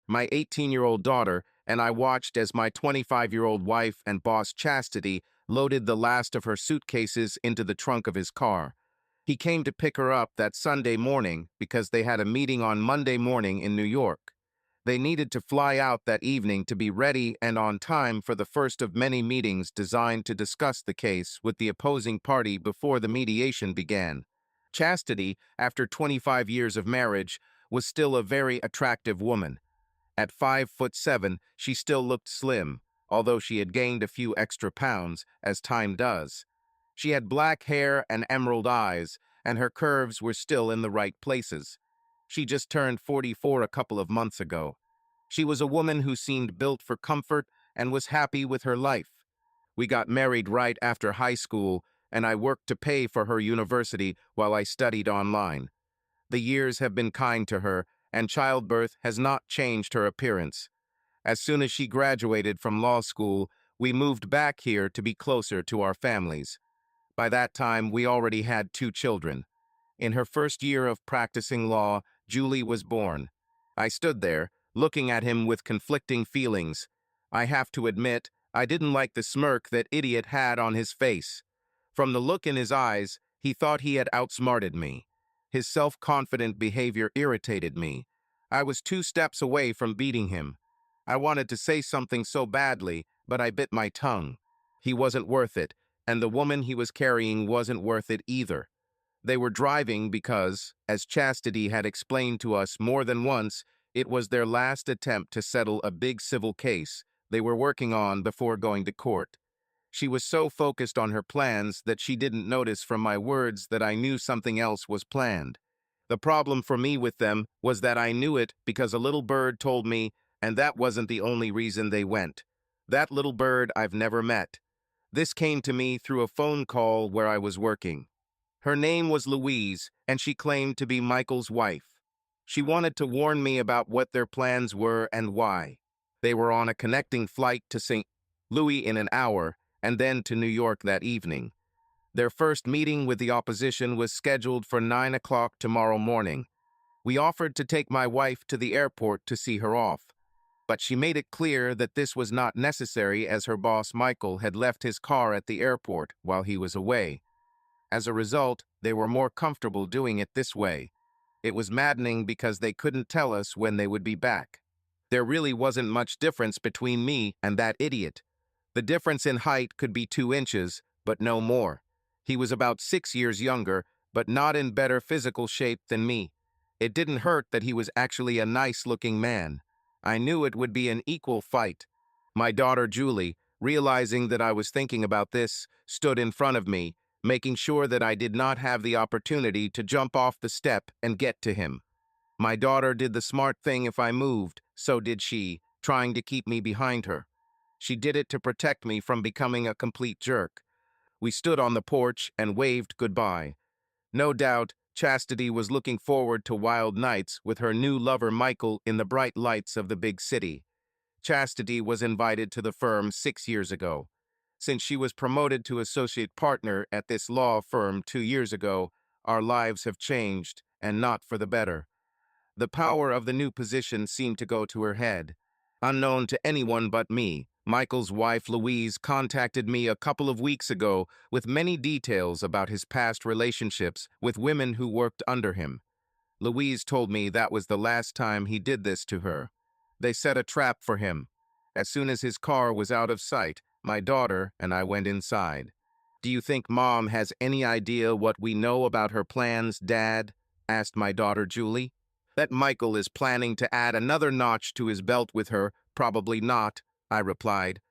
my 18-year-old daughter, and I watched as my 25-year-old wife and boss Chastity loaded the last of her suitcases into the trunk of his car. He came to pick her up that Sunday morning because they had a meeting on Monday morning in New York. They needed to fly out that evening to be ready and on time for the first of many meetings designed to discuss the case with the opposing party before the mediation began. Chastity, after 25 years of marriage, was still a very attractive woman. At 5'7", she still looked slim, although she had gained a few extra pounds, as time does. She had black hair and emerald eyes, and her curves were still in the right places. She just turned 44 a couple of months ago. She was a woman who seemed built for comfort and was happy with her life. We got married right after high school, and I worked to pay for her university while I studied online. The years have been kind to her, and childbirth has not changed her appearance. As soon as she graduated from law school, we moved back here to be closer to our families. By that time, we already had 2 children. In her first year of practicing law, Julie was born. I stood there, looking at him with conflicting feelings. I have to admit, I didn't like the smirk that idiot had on his face. From the look in his eyes, he thought he had outsmarted me. His self-confident behavior irritated me. I was 2 steps away from beating him. I wanted to say something so badly, but I bit my tongue. He wasn't worth it, and the woman he was carrying wasn't worth it either. They were driving because, as Chastity had explained to us more than once, it was their last attempt to settle a big civil case they were working on before going to court. She was so focused on her plans that she didn't notice from my words that I knew something else was planned. The problem for me with them was that I knew it because a little bird told me, and that wasn't the only reason they went. That little bird I've never met. This came to me through a phone call where I was working. Her name was Louise, and she claimed to be Michael's wife. She wanted to warn me about what their plans were and why. They were on a connecting flight to St. Louis in an hour, and then to New York that evening. Their first meeting with the opposition was scheduled for 9 o'clock tomorrow morning. We offered to take my wife to the airport to see her off, but she made it clear that this was not necessary as her boss Michael had left his car at the airport while he was away. As a result, they were more comfortable doing it this way. It was maddening because they couldn't tell us when they would be back. There really wasn't much difference between me and that idiot. The difference in height could be 2 inches, but no more. He was about 6 years younger, but not in better physical shape than me. It didn't hurt that he was actually a nice-looking man. I knew it would be an equal fight. My daughter Julie, realizing that I was thinking about this, stood in front of me, making sure that I did not have the opportunity to jump off the step and get to him. My daughter did the smart thing if I moved, so did she, trying to keep me behind her. She did it to protect me from becoming a complete jerk. We stood on the porch and waved goodbye. No doubt, Chastity was looking forward to wild nights with her new lover Michael in the bright lights of the big city. Chastity was invited to the firm 6 years ago. Since she was promoted to associate partner at this law firm 2 years ago, our lives have changed, and not for the better. The power of the new position seemed to go to her head. Unknown to anyone but me, Michael's wife Louise contacted me a couple of weeks ago with many details about his past relationships with women who worked under him. Louise told me that was the last time he did this to her. They set a trap for him. As soon as his car was out of sight, my daughter and I went inside. "Do you think Mom has any idea what we know about her plans, Dad?" asked my daughter Julie. "That Michael is planning to add another notch to his belt with her, probably not," I replied.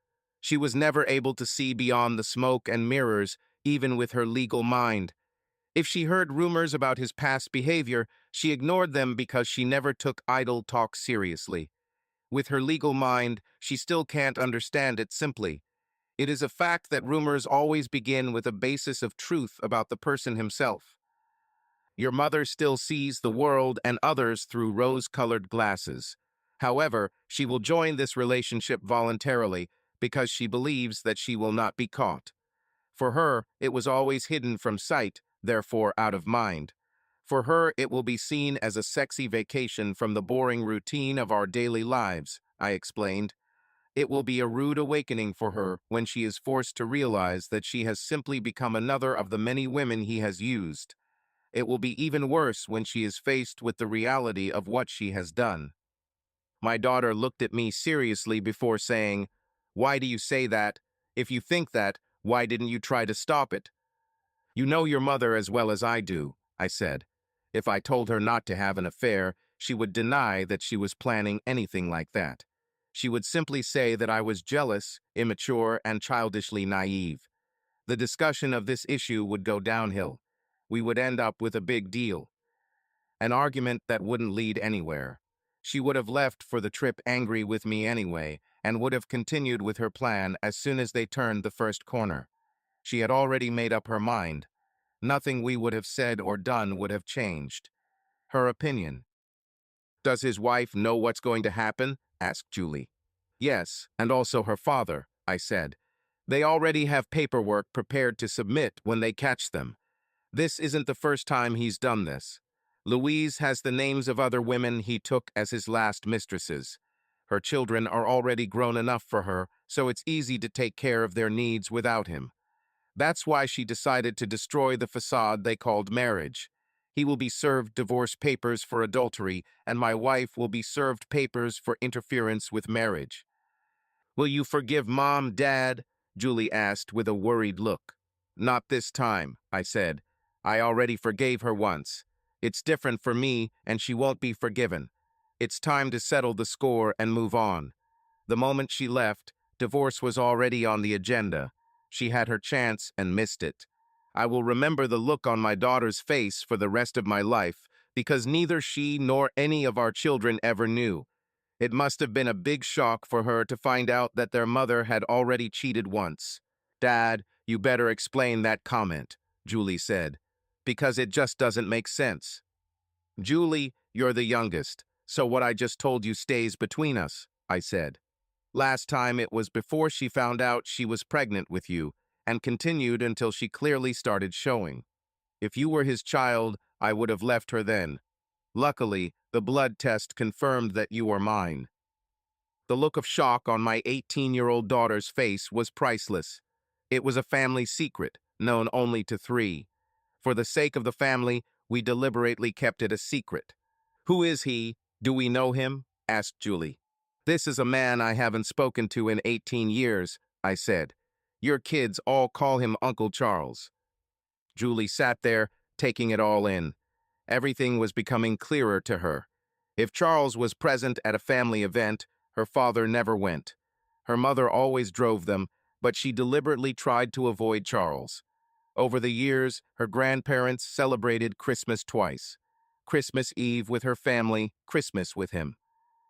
She was never able to see beyond the smoke and mirrors, even with her legal mind. If she heard rumors about his past behavior, she ignored them because she never took idle talk seriously. With her legal mind, she still can't understand it simply. It is a fact that rumors always begin with a basis of truth about the person himself. Your mother still sees the world and others through rose-colored glasses. However, she will join this relationship voluntarily because she believes that she will not be caught. For her, it was always hidden from sight, therefore out of mind. For her, it will be seen as a sexy vacation from the boring routine of our daily lives, I explained. It will be a rude awakening for her when she is forced to realize that she has simply become another of the many women he has used. It will be even worse when she is faced with the reality of what she has done. My daughter looked at me seriously before saying, "Why do you say that? If you think that, why didn't you try to stop it?" "You know your mother as well as I do," I said. If I told her not to have an affair, she would deny that she was planning anything like that. She would simply say that I was jealous, immature, and childishly naive. The discussion of this issue would go downhill. We would end up with a big deal. An argument that wouldn't lead anywhere. She would have left for the trip angry with me anyway, and would have continued with her plan as soon as they turned the first corner. She had already made up her mind. Nothing we would have said or done would have changed. Her opinion. "Does his wife know what's going to happen?" asked Julie. "Yes, and also her father," I said. "They already have paperwork prepared to submit when they catch them. This isn't the first time he's done this. Louise has the names of other women he took as his last mistresses. Her children are already grown enough for her, so it's easy to take care of their needs without him. That's why she decided to destroy the facade they called marriage. He will be served divorce papers for adultery, and my wife will be served papers for interference with marriage." "Will you forgive Mom, Dad?" Julie asked with a worried look. "Not this time," I said. "I already forgave her once. It's different for me, and she won't be forgiven. It's time to settle the score and move on." The moment she left, divorce was already on the agenda. She had her chance and missed it. I will remember the look on my daughter's face for the rest of my life, because neither she nor any of our children ever knew. It must have been a big shock for her to find out that their mother had already cheated once. "Dad, you better explain that comment," Julie said, "because it just doesn't make sense." "Julie, you're the youngest, so what I just told you stays between us," I said. "Last time it was before she found out she was pregnant with you, and continued until she clearly started showing. If you were his child, I would have left her then. Luckily, the blood test confirmed that you are mine." The look of shock on my 18-year-old daughter's face was priceless. It was a family secret, known only to three. For the sake of the family, we deliberately kept it a secret. "Who is he? Do we know him?" asked Julie. "This is a man I haven't spoken to in 18 years, I said. "Your kids all call him Uncle Charles." Julie sat there, taking it all in. Everything was becoming clearer to her. If Charles was present at a family event, her father never went. Her mother always drove them, but she deliberately tried to avoid Charles. Over the years, her grandparents celebrated Christmas twice. Christmas Eve with her family, Christmas with him.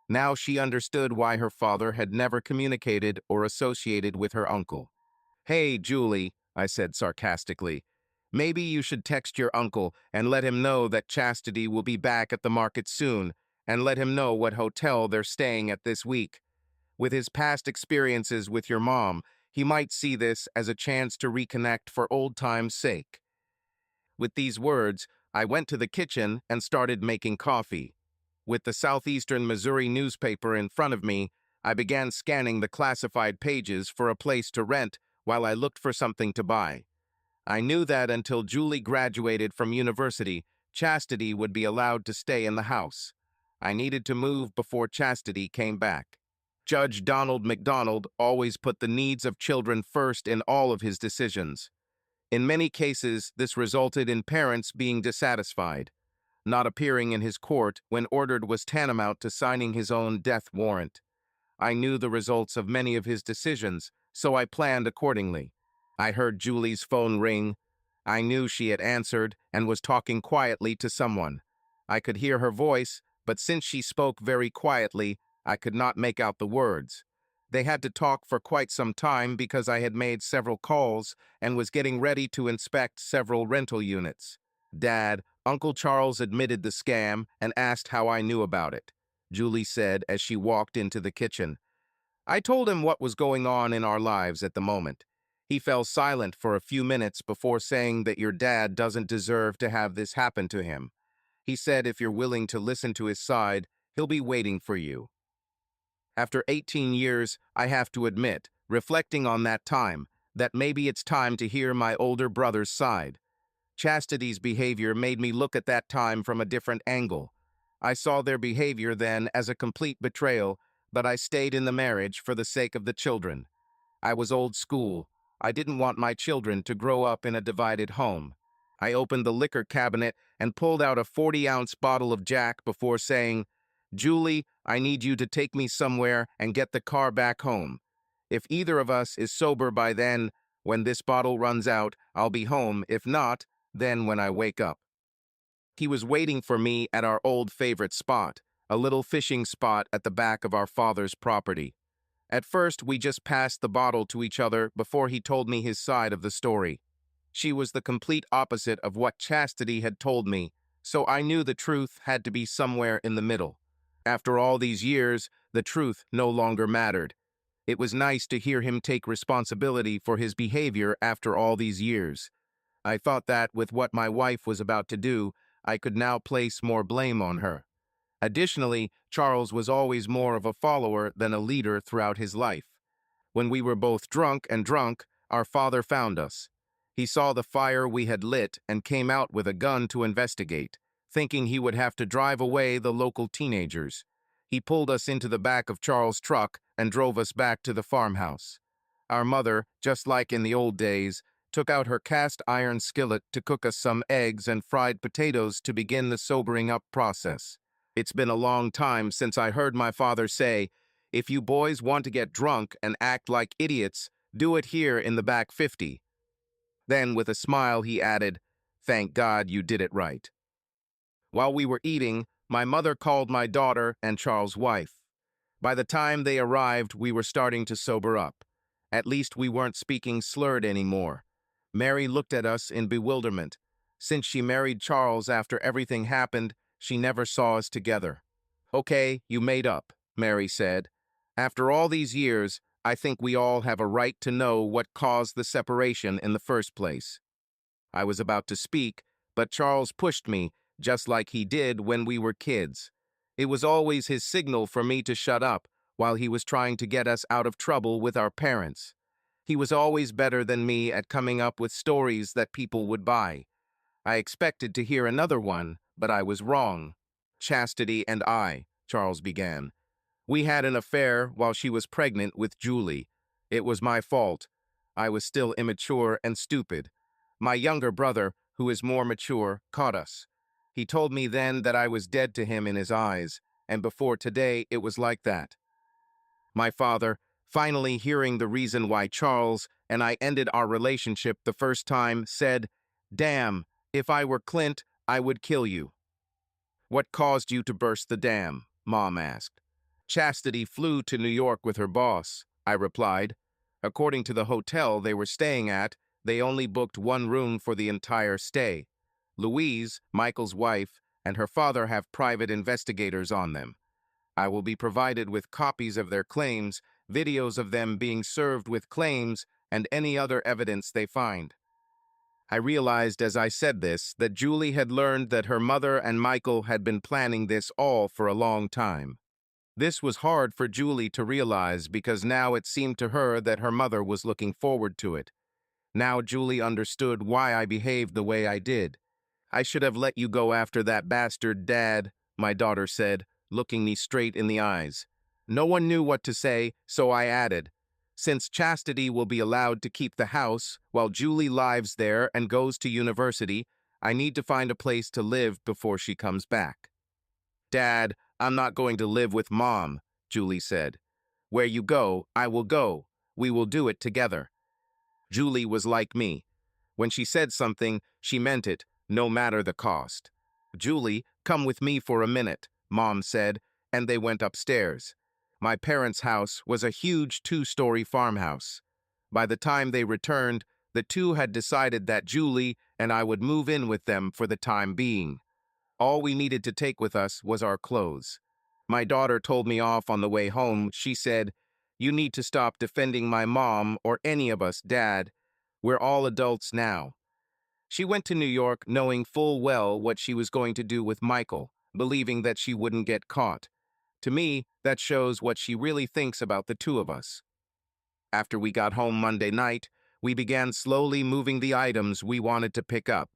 Now she understood why her father had never communicated or associated with her uncle. "Hey, Julie," I said sarcastically, "maybe you should text your uncle and let him know that Chastity will be back at the market soon, and let him know what hotel they're staying at this week. With his past experiences with your mom, he might see this as a chance to reconnect for old time's sake." With these words, I went to the kitchen and started making coffee. With the Southeastern Missouri newspaper in front of me, I began scanning the classified pages for a place to rent while I looked for something to buy. I knew that until Julie graduated from university, Chastity would be allowed to stay in the house. I needed to move before Chastity came back. Judge Donald McDonald always put the needs of children first in all of his decisions. In many cases, this resulted in parents being dissatisfied. Not appearing in his court when ordered was tantamount to signing his own death warrant. I knew the results of many of his decisions, so I planned accordingly. I heard Julie's phone ring. I knew she had answered and was talking quietly to someone. I could hear her voice, but since she spoke very quietly, I could not make out the words. They had to talk for quite some time because I had made several calls and was getting ready to inspect several rental units. "Dad, Uncle Charles admitted the scam and asked how I knew about it," Julie said as she walked into the kitchen. "I told him what was going on in our lives at the moment. He fell silent for a few minutes before saying that your dad doesn't deserve to have this happen to him. He said if you're willing to listen to his side, he'll be waiting for you. After 18 years, I have to admit, reflecting on that time, that maybe it's time to hear my older brother's side. Chastity's behavior made me look at that time from a different angle. I saw their behavior then as a complete betrayal, but I stayed in the marriage for the sake of the children. I was old school. I didn't want my children to grow up in a divided home. I opened the liquor cabinet and pulled out a 40-ounce bottle of Jack before saying, "Julie, I need you to take me somewhere and get the car back home. If either of us is sober by then, when this bottle runs out, I'll be home. If not, then when I wake up." He was waiting for me at our old favorite spot, a little fishing spot at the back of our father's property. At first, we just passed the bottle to each other before he told me his side of the story. She was the complete opposite of what Chastity had told me, so I knew the truth had to be somewhere in the middle. After all these years, the truth no longer mattered. It was nice to hear him take responsibility for his behavior after all these years. I thought that with what my wife was about to do, I could now place more blame on her. Additionally, Charles was always more of a follower than a leader throughout his life. When we were both drunk, our father found us. He saw the fire we had lit and came out with a gun to investigate, thinking he would have to drive away the local teenagers. He pulled us into the back of Charles' truck and drove us back to the farmhouse. Our mother, just like in the old days, took out her cast iron skillet to cook us some eggs and fried potatoes to begin the sobering up process. It's been a long time since I heard my father say, "If you boys want to get drunk and act like idiots, do it here in the back 50. Then, with a smile, he added, "Thank God you did it right." While we were eating, my mother called my daughter and Charles' wife. By the time they arrived, we were starting to sober up. At least we weren't speaking slurred anymore. Mary looked at us in bewilderment. Since she married Charles after everything happened, she never saw us together. "Okay, you made up," Mary said. "After all these years, I think we all have a right to know what caused the separation in the first place." I was about to speak, but Charles pushed me, just like he did when we were kids. It was always his signal for me to shut up while he was trying to get us out of trouble with our parents. He was always better than me at coming up with stories that people would buy. I expected to hear another one, but I was wrong. "Chastity and I," Charles began. "We had an affair while she was pregnant with Julie. It was my fault. I was still immature and stupid. My younger brother, who is more mature, caught us. He told me then that I was dead to him in his eyes, and before today it was like that." My father, finally hearing the reason why Charles and I ended our relationship the first time, said, "Damn, if I were Clint, I would kill you." "What caused you to burst the dam?" Mom asked. "Chastity flew to New York with her boss," I replied. According to the hotel they were staying at, they only booked one room for the entire stay. Louise, Michael's wife, and her father have private investigators on them. I will be provided with copies of their claims, videos of them being served with claims, and any other evidence they find. I realized as I said this that Julie had learned that her mother and Michael had been planning this all for a long time. This was hard for Julie to realize because now it seemed to her that her mother was looking forward to it. Now Julie understood why I behaved the way I did. "I should have let you go after that bastard, Dad," my daughter said, looking me straight in the eyes. No one knew what to say, so I added, "Since Chastity will be allowed to keep the house while Julie lives there and goes to university, I need to find a place to live before she comes back." "Dad, I'm not going to live with Mom," Julie said. "Where you go, I will go. We will do it together." Julie was like me. When she said something, she meant it, no matter the cost. "Julie, come with me for a minute," Mom said, and they went upstairs. My parents' house was a huge 2-story farmhouse. By the time they returned, the two had decided that Julie and I would move in with them for the time being. All we needed to take with us was our clothes. My daughter told me off on the way home. She said, "You need to stop defending my mom or any of us, Dad. We're all adults now." She went to New York knowing full well what she was going to do with Michael, believing that she wouldn't get caught. To me, that shows what she really thinks about the two of us. After we got home Monday night, we began slowly moving the items we wanted to pick up.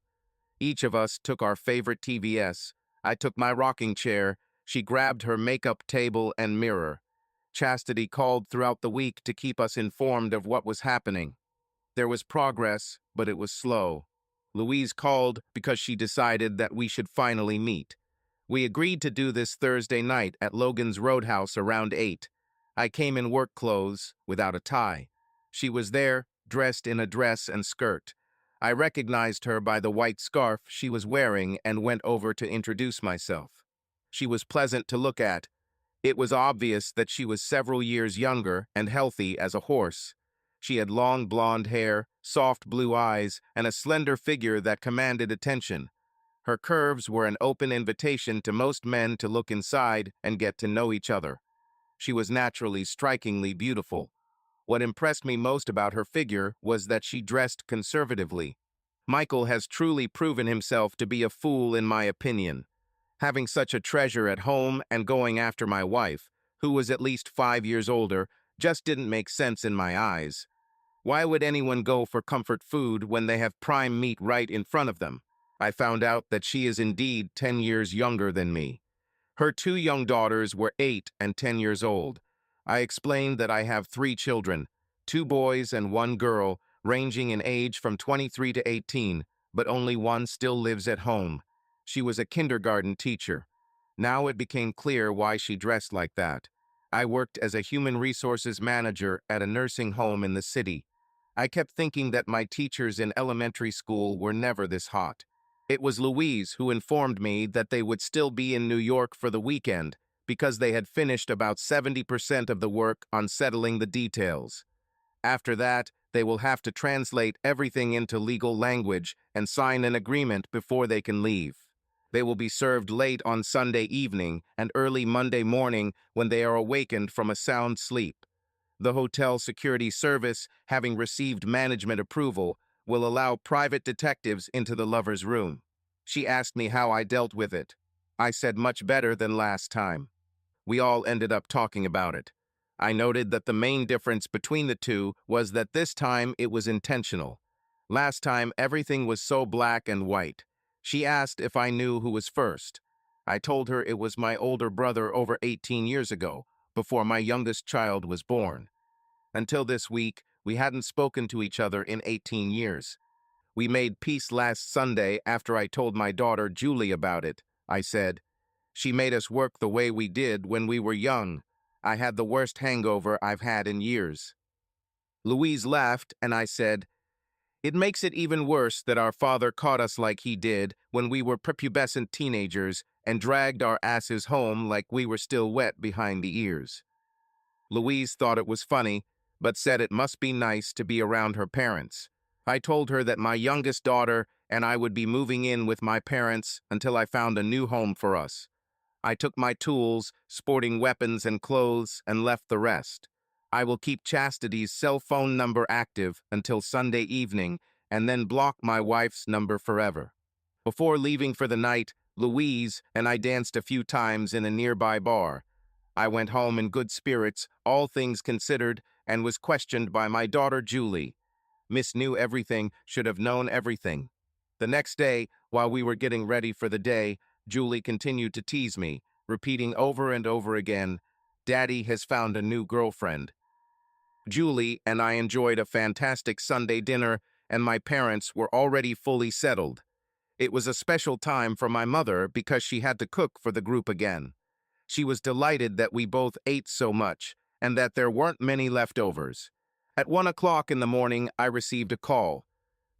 Each of us took our favorite TVS. I took my rocking chair. She grabbed her makeup table and mirror. Chastity called throughout the week to keep us informed of what was happening. There was progress, but it was slow. Louise called because she decided that we should finally meet. We agreed to do this Thursday night at Logan's Roadhouse around 8. I came in work clothes, without a tie. She was there, dressed in a dress and skirt. I recognized her by the white scarf she was wearing and went over to introduce myself. She was pleasant to look at. It was obvious that she was several years younger and healthy as a horse. She had long blonde hair, soft blue eyes, and a slender figure that commanded attention. Her curves were an open invitation to most men to look inside and get to know each other. She was naturally strikingly beautiful. What impressed me most about her figure was that she dressed conservatively. Michael has truly proven himself to be a fool in my opinion. Having such a treasure at home and going after my wife, who was at least 5 years older, just didn't make sense in my eyes. Why would anyone go for comfort food when they have prime meat right in front of them? I found out that she is indeed 10 years younger than me. Her two young daughters were 8 and 10 years old. I explained that I have 3 children, 2 boys and 1 girl, ranging in age from 23 to 18, but only one still lives at home. She was a kindergarten teacher. Now it became clear why she dressed like that. I worked as a human resources manager at a nursing home in the city. I kept thinking that my teachers in elementary school were never this hot. It was Louise who informed me that they would still be in New York for the weekend because they had finished about 70% of the work on settling the details. After that, they will have to translate everything into legal language and sign an agreement before they can leave. They will be served late on Sunday evening and early Monday morning when they are awakened from a sound sleep. The hotel security service, having received management approval, will allow private detectives into the lover's room. She asked me how I dealt with it. I said much better than last time. We all ended up talking about it. I noted that the main difference between the two was that this time it was intentional. Last time everything was so black and white. She asked if I knew who was first. I told her it was my older brother over 18 years ago, before my youngest child was born. Until this week, we hadn't spoken to each other in 18 years. We made peace last Sunday after I told my daughter Julie about it. I said, "She made us work the way we did when we were young. I had the worst hangover I've had in years." Louise laughed, and I said, "It makes it even worse that our father caught us like he did when we were prepubescent teenagers and dragged our asses home like we were still wet behind the ears." Louise thought it was funny, but said it must be nice to be around her parents. I told her that my youngest daughter and I would be moving in with my parents until I found a new home for us. I took my tools, sporting weapons and clothes, and left the rest. I will keep Chastity's cell phone number active until Sunday evening and then block my wife's number forever. Before leaving for the night, Louise and I danced a few times in a nearby bar. I went home in good spirits, all things considered, and was questioned by my daughter Julie. Miss knew everything, should have known everything. The next day, while we were getting ready for the day, Julie continued to tease me, repeating over and over again, "Daddy has found a new girlfriend." Julie and I enjoyed a fantastic Sunday dinner, and my parents were already fully settled. It was a special time for my mother because she had to cook for the group again. She was delighted that we both ate so much and that there weren't many leftovers. At 1 o'clock in the morning, I received a call.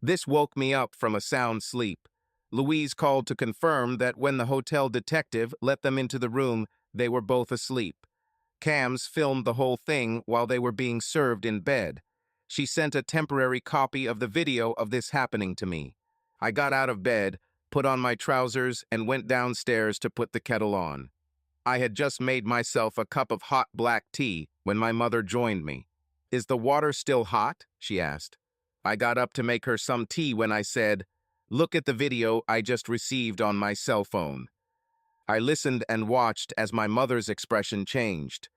This woke me up from a sound sleep. Louise called to confirm that when the hotel detective let them into the room, they were both asleep. Cams filmed the whole thing while they were being served in bed. She sent a temporary copy of the video of this happening to me. I got out of bed, put on my trousers, and went downstairs to put the kettle on. I had just made myself a cup of hot black tea when my mother joined me. "Is the water still hot?" she asked. I got up to make her some tea when I said, Look at the video I just received on my cell phone. I listened and watched as my mother's expression changed.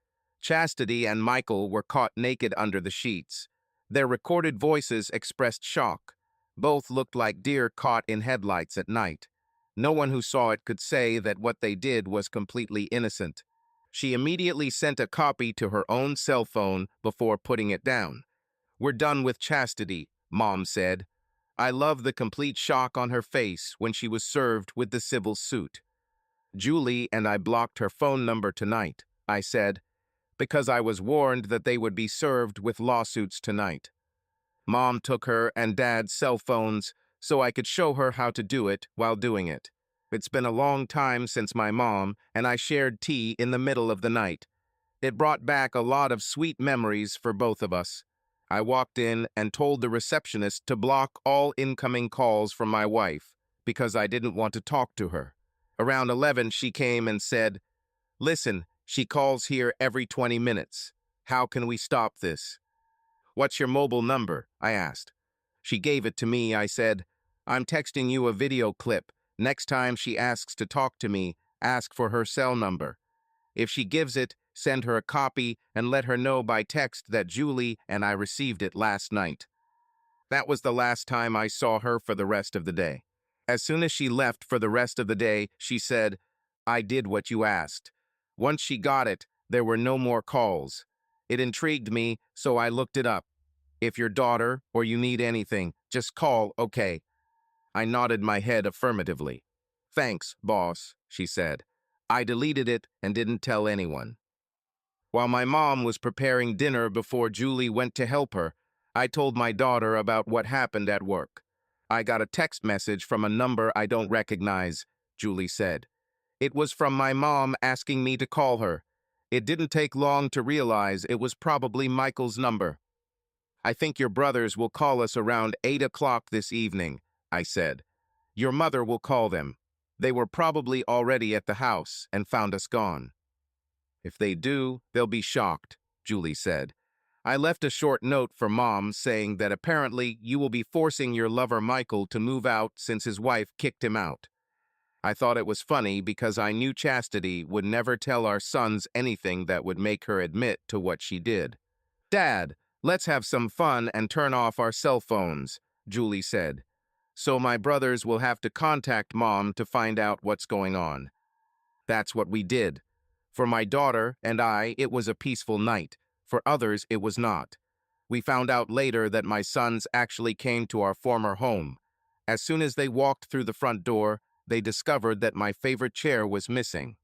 Chastity and Michael were caught naked under the sheets. Their recorded voices expressed shock. Both looked like deer caught in headlights at night. No one who saw it could say that what they did was completely innocent. She immediately sent a copy to her own cell phone before putting it down. "We're done with Chastity," Mom said. I love the complete shock on her face when she was served with the civil suit. "Julie and I blocked her phone number tonight," I said, "because I was warned that they would be served with lawsuits tonight." Mom took her and Dad's cell phones so I could show her how to do it while doing it. It's been a long time since my mom and I shared tea in the middle of the night. It brought back a lot of sweet memories for both of us. I walked in and told the receptionist to block all incoming calls from my wife because I didn't want to talk to her. Around 11, she came and said, "Listen, she calls here every 20 minutes. How can we stop this?" "What's your mobile number?" I asked. She gave it to me. I said, "I'm texting you a video clip. Next time she asks to talk to me, ask for her cell number. If she gives it, send her a copy and let her know by text that Julie and I received it last night." That was the last time I saw her for the rest of the day. As soon as she left for the rest of the day, she said, "I did what you asked." Once she got it, there were no more calls. It intrigued me, so I looked it up. "If your daughter or you need anything, just call, okay?" I nodded my head affirmatively. "Thanks, boss," she said. I deleted it and didn't tell anyone. While my mom was preparing dinner before Julie went to help her, I told my daughter about what happened at work. "I got a text message from a number I don't recognize," Julie said. "It was from my mom asking me to call her. It didn't take long to realize it was probably Michael's number." "I think your brothers will call us around 8 o'clock this evening," I said. "Your mother will call them. They were probably already at the house and found us gone." "If they do, they'll be shocked," Julie said. "I left a short note for Mom saying that apparently you will be forcing your lover Michael to move out since his wife kicked him out." I thought it was funny because I knew Chastity would never tell our sons anything that would make her admit to what she did. "Dad, let's have some fun and turn off our cell phones," Julie said. "So my brothers will have to contact Mom to find out what's going on." That's what we did. For my daughter and I, it was a peaceful night. For others, it was not. We found out later that my sons actually came to our former home. As soon as they walked through the front door, they discovered that my favorite chair was missing.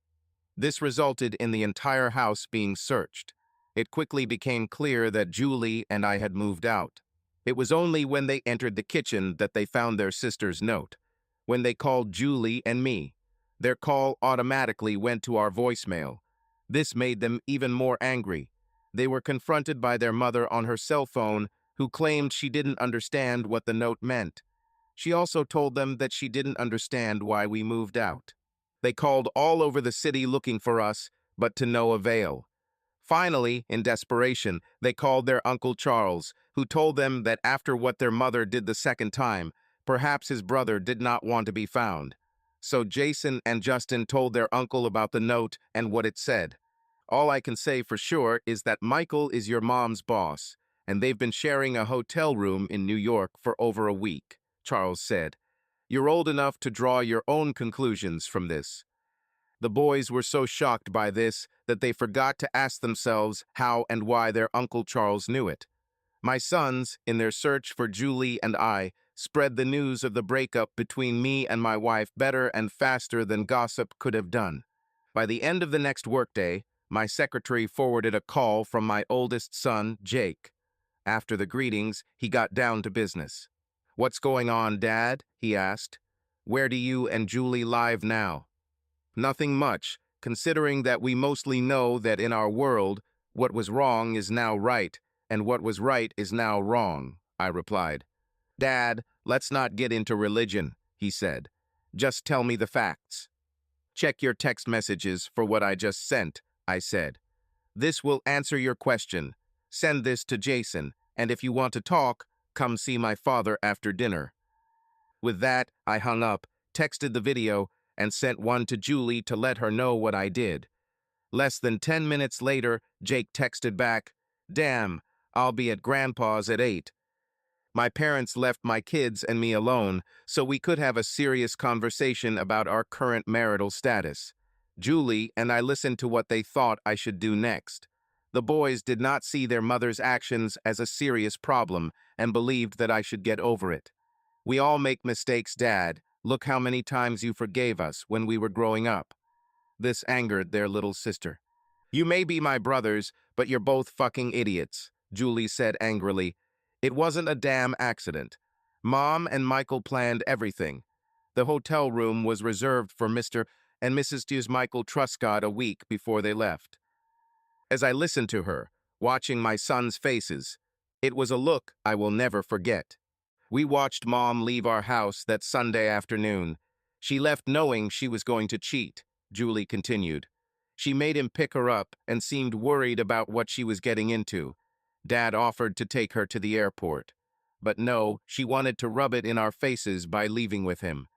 This resulted in the entire house being searched. It quickly became clear that Julie and I had moved out. It was only when they entered the kitchen that they found their sister's note. When they called Julie and me, their call automatically went to our voicemail. This made them even more angry. They were confronted by their mother on her cell phone, who claimed she didn't understand what the note meant. She also told them that she didn't understand why we moved out. They called all over the city looking for us, but to no avail. Finally, in desperation, they called their Uncle Charles, who told them that after what their mother did the second time, perhaps his brother did not want to be found. So Jason and Justin told their uncle about the note and what it said. "All I can say for sure is that Michael is your mom's boss, and they've been sharing a hotel room in New York for over a week," Charles said. "You're old enough to draw your own conclusions from this." The boys were so shocked by this that they forgot to ask themselves how and why their Uncle Charles knew it. My sons, in their search for Julie and I, spread the news of the breakup between me and my wife better and faster than gossip could have done. By the end of the next workday, my secretary forwarded a call from my oldest son, Jake. After the greetings, he got down to business. "What's going on, Dad?" he asked. "Where do you and Julie live now?" "Nothing much, considering that we mostly know that in our world, what was wrong is now right, and what was right is now wrong," I replied. "Dad, let's not get into religion," he said. "Just tell me the facts." "Check your text messages for what I just sent," I said. "This will answer your question. Send this to Jason, and if you want to talk, come see my father after dinner." With that, I hung up, texted the video, and sent one to Julie to let her know what I did. Less than 10 minutes later, Jake texted back, "Damn, I'll be at Grandpa's at 8. My parents left my kids and me alone, so we could have a serious conversation about our current marital status. Julie and I listened to what they thought I should do next. The boys did not see their mother's actions as a serious problem and believed that I should get over it. We all make mistakes, Dad. Look how many times you forgave us when we were growing up." This angered their little sister. "You may be my brothers, but you're both fucking idiots," Julie said angrily. "It wasn't a damn accident. Mom and Michael planned everything. The hotel room was reserved for Mr. and Mrs. Michael Truscott a week before they left." As I listened to her, watching my sons' faces, it was a look I will never forget. We watched Mom leave our house that Sunday afternoon. She left knowing she was going to cheat, Julie continued. She made him pick her up and seemed worried about what she was getting into. Dad offered to take her to the airport. But no, she wanted to rub it in our faces by leaving with him.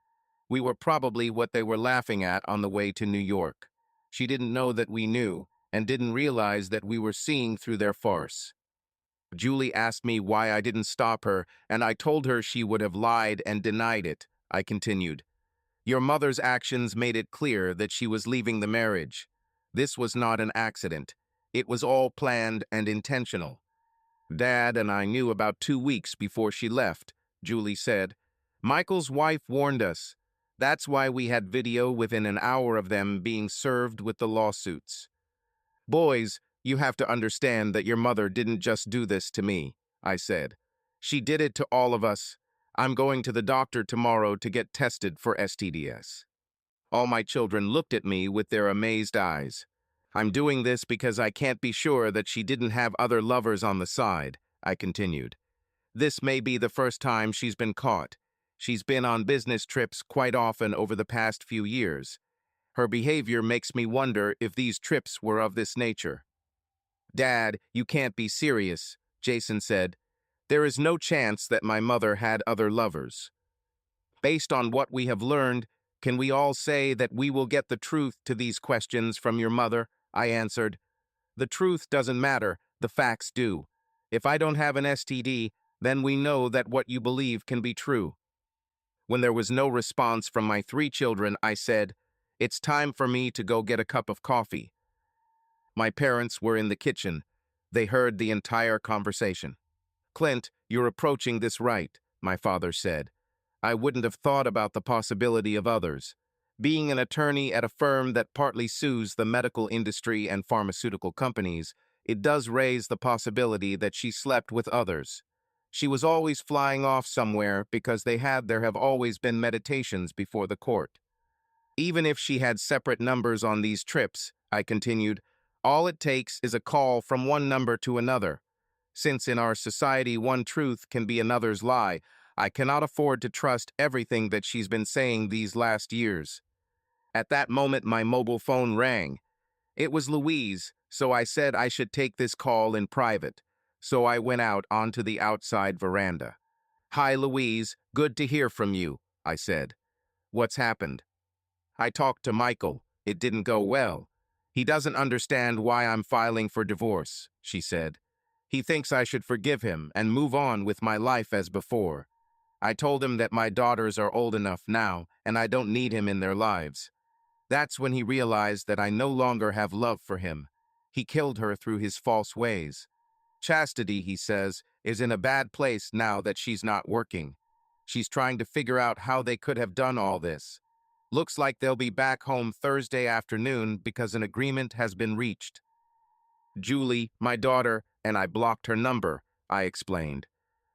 We were probably what they were laughing at on the way to New York. She didn't know that we knew, and didn't realize that we were seeing through their farce. Julie asked me why I didn't stop her, and I told her she would have lied and denied it. I continued. "Your mother's actions made it clear that she was leaving the marriage. This was not an accident. It was all planned and intentional. Dad and I knew about 2 weeks before she left," Julie said. "Michael's wife warned us. That's why we had video within an hour of them being served with the lawsuits. Boys, you have to understand that your mother didn't just do this to me," I said. "She did it to all of us. I'm going to the doctor tomorrow to get tested for STDs." All my children looked at me with their amazed eyes. "I'm doing this because I can't be sure that she didn't have other lovers on the side," I continued. "This may be the first time she's been caught. She's been on business trips quite often over the past few years. Her behavior makes me wonder if these trips were of this nature." "Dad, you can't be serious," Jason said. "There is no chance that my mother had other lovers." "Based on what we have learned, can we all say that we will get the truth to these questions from your mother?" I answered. "The truth doesn't matter, the facts do. If I don't have an STD, then we know that what you believe can be true." When there was no response from my 3 children, I said, "It's time for me to go get a cup of coffee." My parents were in the kitchen. They heard the entire conversation. "Clint, you're approaching this right," my father said. "I wouldn't have thought about the possibility of others. Being an attorney at a firm that partly sues the medical industry and pharmaceutical companies, it does raise the possibility that she slept with others. She was always flying off somewhere because there have always been meditations before the court. Even if she had separate numbers on these trips," I continued, "all it takes is a call from one number to another. Since in our society one truth can be another's lie, I cannot afford to trust everything that she's been saying these last years." At that moment, my mobile phone rang. It was Louise, so I said I should take this call in private. So I went out onto the outside veranda. "Hi, Louise. Good to hear from you," I said. "What's happened?" "I talked to Michael. It didn't go well. He doesn't understand why I'm filing for divorce," she said. "He thinks I should forgive him and move on with my life as before. I told him that my daughters are old enough now and I don't need him in their lives. That's when he realized that I no longer have love for him. He killed her through his false ways. Chastity, he says, is in a bad place now that she's not working. She's trying to figure out how they could have done all this. Looks like they'll be back home Thursday afternoon because an agreement has been reached." "Julie, my daughter, and I blocked her number," I explained.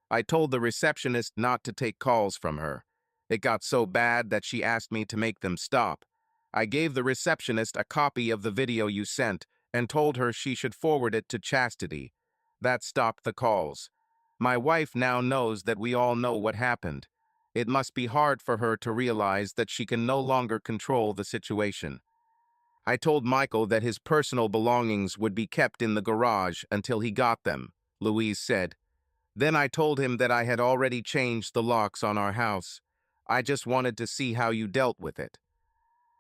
"I told the receptionist not to take calls from her. It got so bad that she asked me to make them stop. I gave the receptionist a copy of the video you sent and told her she should forward it to Chastity. That stopped the calls. My wife now knows that we all know what happened. It must be hard for her to realize that she can no longer control the situation. I told Michael that his personal belongings would be kept in the garage until he got them," Louise said. "Then I told him that I had already changed the locks on our house. I just wanted to see how you dealt with it.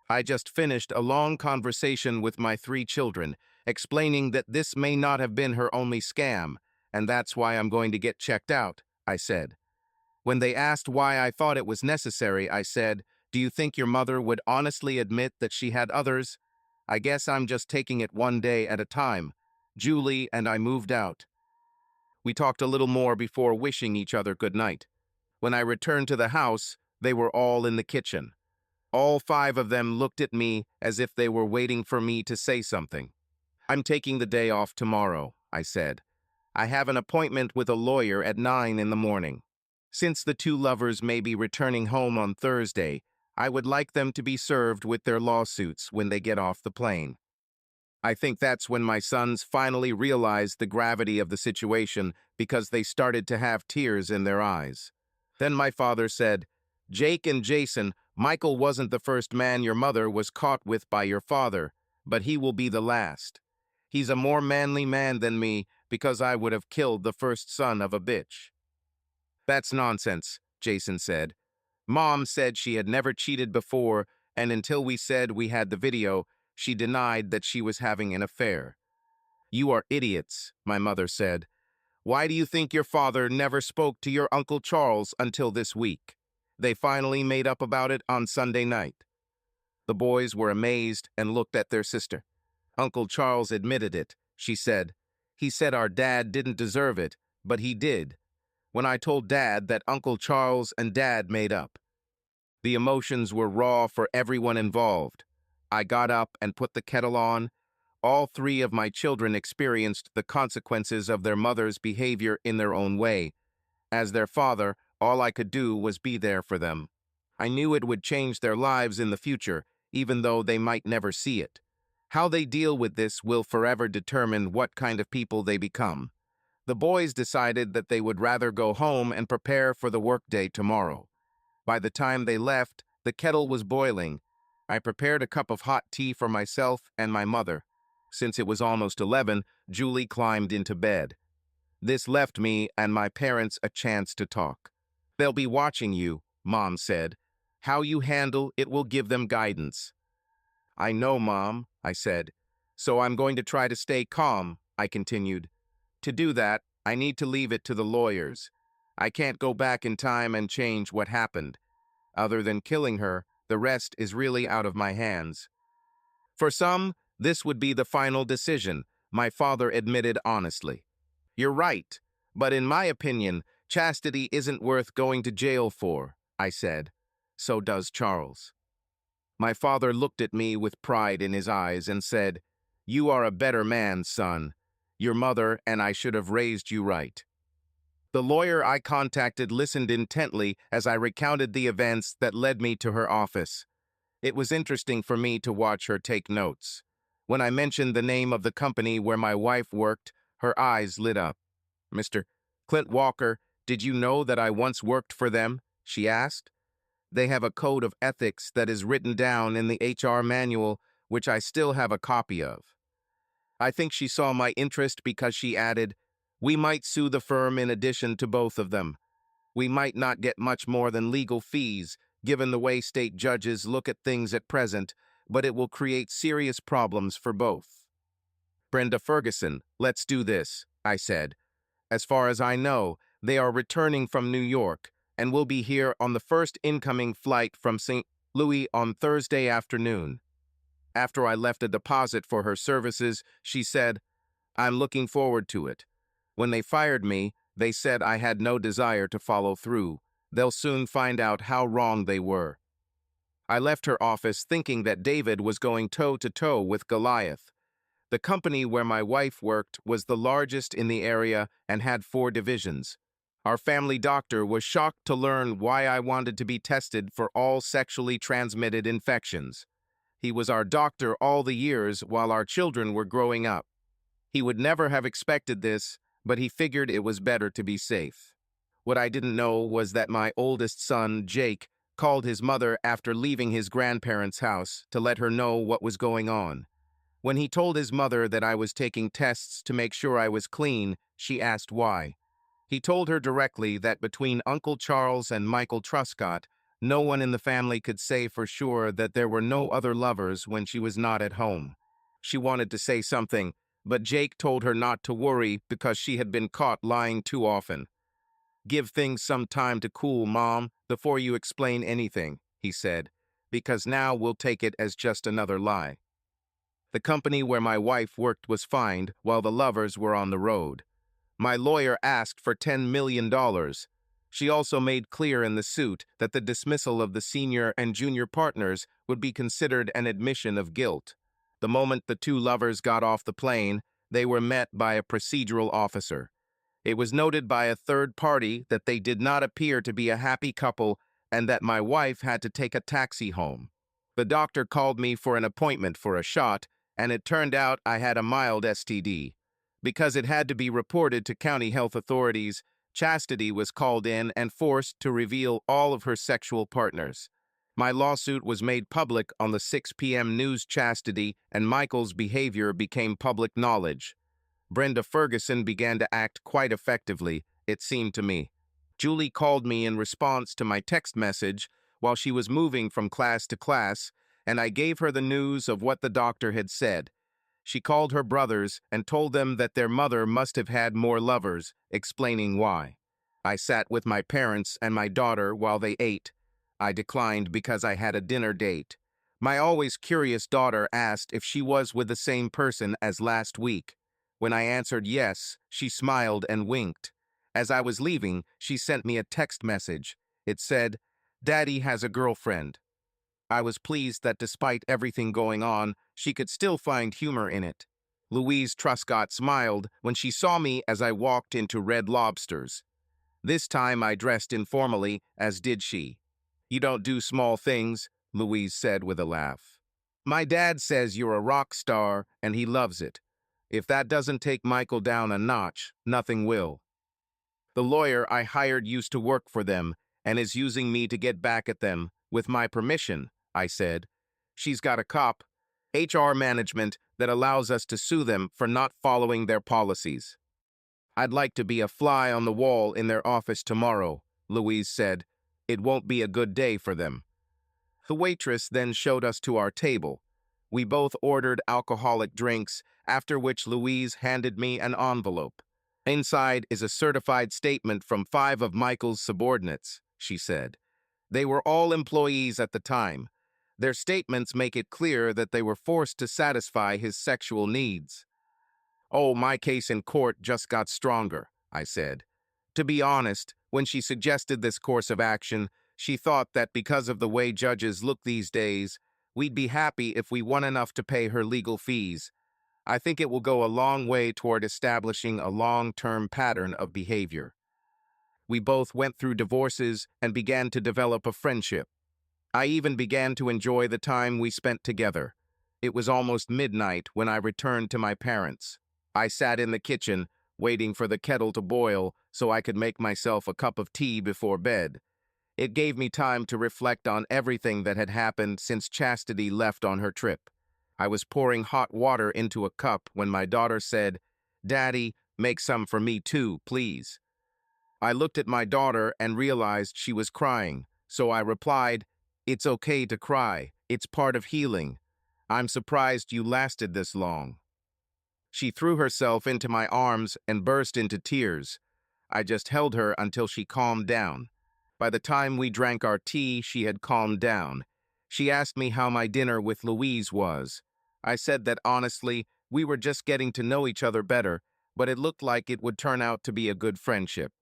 I just finished a long conversation with my 3 children, explaining that this may not have been her only scam, and that's why I'm going to get checked out, I said. When they asked why I thought it was necessary, I said, "Do you think your mother would honestly admit that she had others? I guess I'm just taking it one day at a time." Julie and I moved out. We talked a little more before wishing each other good night. When I returned to the house, they were all in the kitchen. All 5 of them looked at me as if they were waiting for me to say something. "I'm taking the day off tomorrow," I said. "I have an appointment with a lawyer at 9 in the morning. Since the 2 lovers may be returning home on Thursday, I would like them to be served with their lawsuits when they get off the plane." I think that's when my sons finally realized the gravity of the situation because they started to have tears in their eyes. Then my father said, "Jake and Jason, Michael wasn't the first man your mother was caught with by your father, but he will be the last. He's a more manly man than me because I would have killed the first son of a bitch." "That's nonsense," Jason said. "Mom said she had never cheated before, and until we said we had the video, she denied that she was having an affair." "You are idiots," my mother said. "Why do you think your father never spoke to your Uncle Charles until this week? They finally made up about it on Sunday night." The boys were amazed and looked at their sister. "Uncle Charles admitted it," she said. "He said our dad didn't deserve it, but he did. When I told Dad that Uncle Charles and Dad made up." The emotions were raw for everyone involved. I got up and put the kettle on. All 3 of my children experienced the consequences of their mother's behavior in their own way. As their father, all I could do was be there for them. I knew it would change their lives in the future, even though they might never see it. How they deal with this will forever determine what kind of people they become. The boys decided that they would rather go home and prepare for the workday tomorrow. By the time they left, the kettle was boiling. I prepared a cup of hot tea for myself and my mother. Since it was almost 11, Julie climbed into bed. This left me and my parents a chance to talk. "They'll be watching you," Mom said. "How you handle it will give them guidance." "I know, Mom," I said. "So I'm going to try to stay calm," I continued. "To do that, I need to leave it to the lawyers. I can't go back in time and change what happened. Other than killing her, the rest is really out of my hands." For some, this would be the final decision, my father admitted honestly. "You're right, but in my opinion, Chastity isn't worth going to jail for," I said. "So does Charles." My father looked at me with pride in his eyes and said, "You are a better man, son. Your mother and I should have raised you right." The lawyer I contacted listened intently as I recounted the events that led me to her office. It was interesting for me to watch her take notes. When I mentioned the name of the company where my wife worked, her eyes lit up. "Mr. Clint Walker, did you know that I once worked for them?" she asked. "They have a code of ethics that is written down in the HR manual, which I still have a copy of." I think she saw my interest because she added, "We might sue the firm in addition to both of them. We might not get much more than legal fees, given the way state judges look at things at present, but it will create serious problems for both." "Brenda Ferguson, let's do this," I said. "As far as I know, they are returning from New York and will be here on the first incoming flight from St. Louis on Thursday afternoon." After I left a deposit for her services, she said, "I'm looking forward to it. When they fired me, they said I had no desire to follow through. They'll soon find out how wrong they were." I left her office thinking that David was going toe-to-toe with Goliath. The company where my wife worked was the largest in the area and had 4 divisions. Our family doctor was shocked to learn why I wanted to be tested for all sexually transmitted infections. He was our doctor all the years while our children were growing up. He would never have expected this, but he figured it was better to be safe. What I didn't know was that my oldest son, Jake, called his mother after leaving his grandparents' house to let her know what was going on. When he told his mother that I was taking tests to make sure I was clean, she asked why. He told her directly that between Uncle Charles and Michael Truscott, No one in the family could say for sure that there were no other lovers when she was not at home. She wanted to say something, but Jake told her not to worry because she had been caught lying too often. "Give things some time to cool, Mom, before you explain anything," he said, "because now we'll take it as just another lie." The company where my wife worked was fined while the lovers were on the road. My lawyer asked for $10 million. She also made clear in the suit that the dismissal of the senior and junior partners would be considered an admission of guilt. The moment the two lovers got off the plane, they were met by a procedural officer. It was noted by a third party that they did not appear to be a happy couple and that my wife had to take a taxi home. The doctor called me for an appointment for a shot, and it turned out I had a mild STD. Because it had to be reported to county health authorities, Chastity was called in and forced to reveal all of her sexual partners. My lawsuit was made public on the 6 p.m. news. Chastity and Michael's behavior became public knowledge. Brenda Ferguson began to act quite effectively, it seemed to me. Julie called me in response to my text message while she was moving from class to class, and I gave her the news of what the doctor had said. She called her brothers and told them that their mother must have had more lovers, explaining why. I sat with my parents and my daughter while they ate. I declined because I had a dinner date. My always curious daughter asked if she was with the same person as last week. When I answered yes, she smiled and winked. As I was leaving, she sent me a text message. It said, "Daddy has a girlfriend." I was pleased that despite everything going on, she could still find humor in it. Louise Truscott smiled when she saw me as I walked into Red Lobster's. This time I dressed informally, as did she. "You don't do small things," Louise said with a laugh. "My dad says you're a rock star, and he loves it. If that doesn't take Michael down a notch, nothing will." The lawyer I hired used to work for them and is using me to get back at them, with my permission, I said. "She's got a cop, HR management, that allows us to sue them for not following their policies." "I'd like to be a fly on the wall in their office tomorrow," Louise said. "It won't be a good day for them." The waitress then showed us to our table. We both ordered alcoholic drinks, after which Louise handed me an envelope. "Inside is a certified statement from 5 of Michael's subordinates," she said. "They were all employees at the time. Their statements make it clear that they were forced to satisfy his sexual needs." "Oh, my case in court just got stronger," I said. To be honest, when she suggested this course of action, she thought that because of the way judges look these days, we'd be happy if we won enough to pay her legal fees. I think it will go a long way toward establishing a long-term pattern of behavior. We both went through divorces and began to develop a friendship. I even began to enjoy the time we spent together. It was almost midnight when I returned to my parents. I sat in the kitchen, waiting for the kettle to boil so I could make myself a cup of tea before bed. It gave me time to reflect on everything that had happened since Chastity left on her trip. I was pouring hot water into a cup when my daughter said, "Daddy, make some for me too, please." I looked at my daughter and realized she was crying, so I replied, "It's okay to cry. It's part of healing. I'm surprised you lasted this long." She threw herself into my arms and burst into tears. I just held her until she calmed down. By the time we drank our tea, she had calmed down. She asked me how my dinner with Louise was. I said that honestly, we were just getting to know each other better, but it looked like it would turn out to be a good friendship.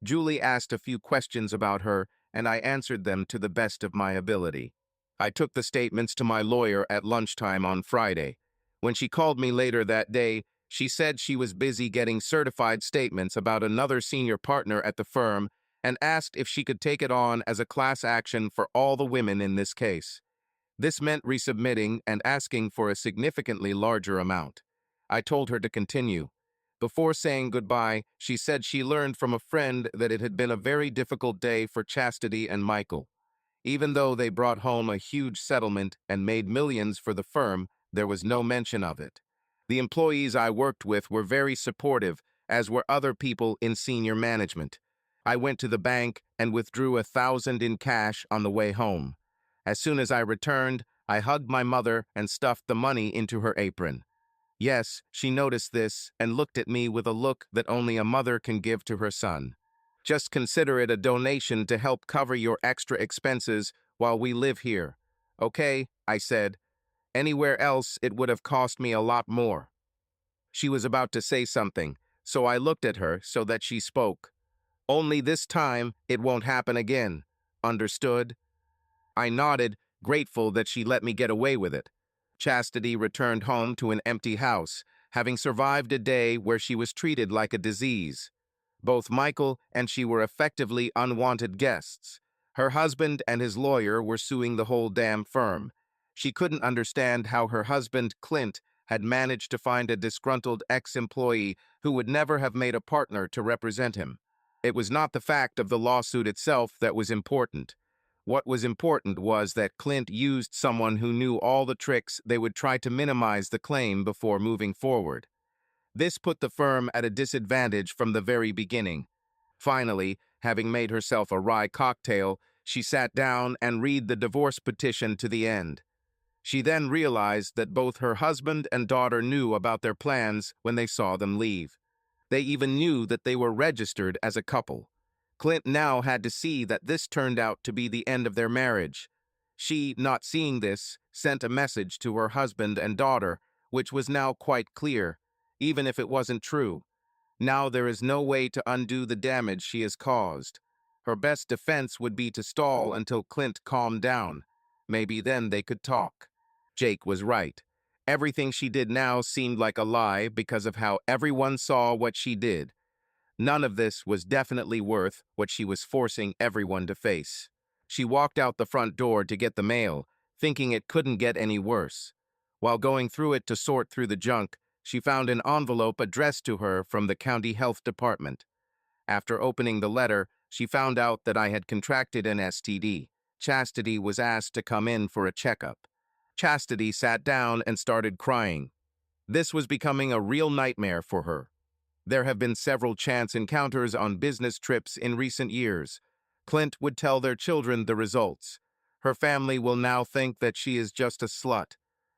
Julie asked a few questions about her, and I answered them to the best of my ability. I took the statements to my lawyer at lunchtime on Friday. When she called me later that day, she said she was busy getting certified statements about another senior partner at the firm and asked if she could take it on as a class action for all the women in this case. This meant resubmitting and asking for a significantly larger amount. I told her to continue. Before saying goodbye, she said she learned from a friend that it had been a very difficult day for Chastity and Michael. Even though they brought home a huge settlement and made millions for the firm, there was no mention of it. The employees I worked with were very supportive, as were other people in senior management. I went to the bank and withdrew 1,000 in cash on the way home. As soon as I returned, I hugged my mother and stuffed the money into her apron. Yes, she noticed this and looked at me with a look that only a mother can give to her son. Just consider it a donation to help cover your extra expenses while we live here. Okay, I said. Anywhere else, it would have cost me a lot more. She was about to say something, so I looked at her so that she spoke. Only this time, it won't happen again. Understood? I nodded, grateful that she let me get away with it. Chastity returned home to an empty house, having survived a day where she was treated like a disease. Both Michael and she were effectively unwanted guests. Her husband and his lawyer were suing the whole damn firm. She couldn't understand how her husband, Clint, had managed to find a disgruntled ex-employee who would never have made a partner to represent him. It was not the fact of the lawsuit itself that was important. What was important was that Clint used someone who knew all the tricks they would try to minimize the claim before moving forward. This put the firm at a disadvantage from the very beginning. Finally, having made herself a rye cocktail, she sat down and read the divorce petition to the end. She then realized that both her husband and daughter knew about their plans when they saw them leave. They even knew that they were registered as a couple. Clint now had to see that this turned out to be the end of their marriage. She, not seeing this, sent a message to her husband and daughter, which was now quite clear, even if it wasn't true. Now there is no way to undo the damage she has caused. Her best defense would be to stall until Clint calmed down. Maybe then they could talk. Jake was right. Everything she did now seemed like a lie because of how everyone saw what she did. None of this was definitely worth what she was forcing everyone to face. She walked out the front door to get the mail, thinking it couldn't get any worse. While going through it to sort through the junk, she found an envelope addressed to her from the county health department. After opening the letter, she found out that I had contracted an STD. Chastity was asked to come in for a checkup. Chastity sat down and started crying. This was becoming a real nightmare for her. There have been several chance encounters on business trips in recent years. Clint would tell their children the results. Her family will now think that she is just a slut.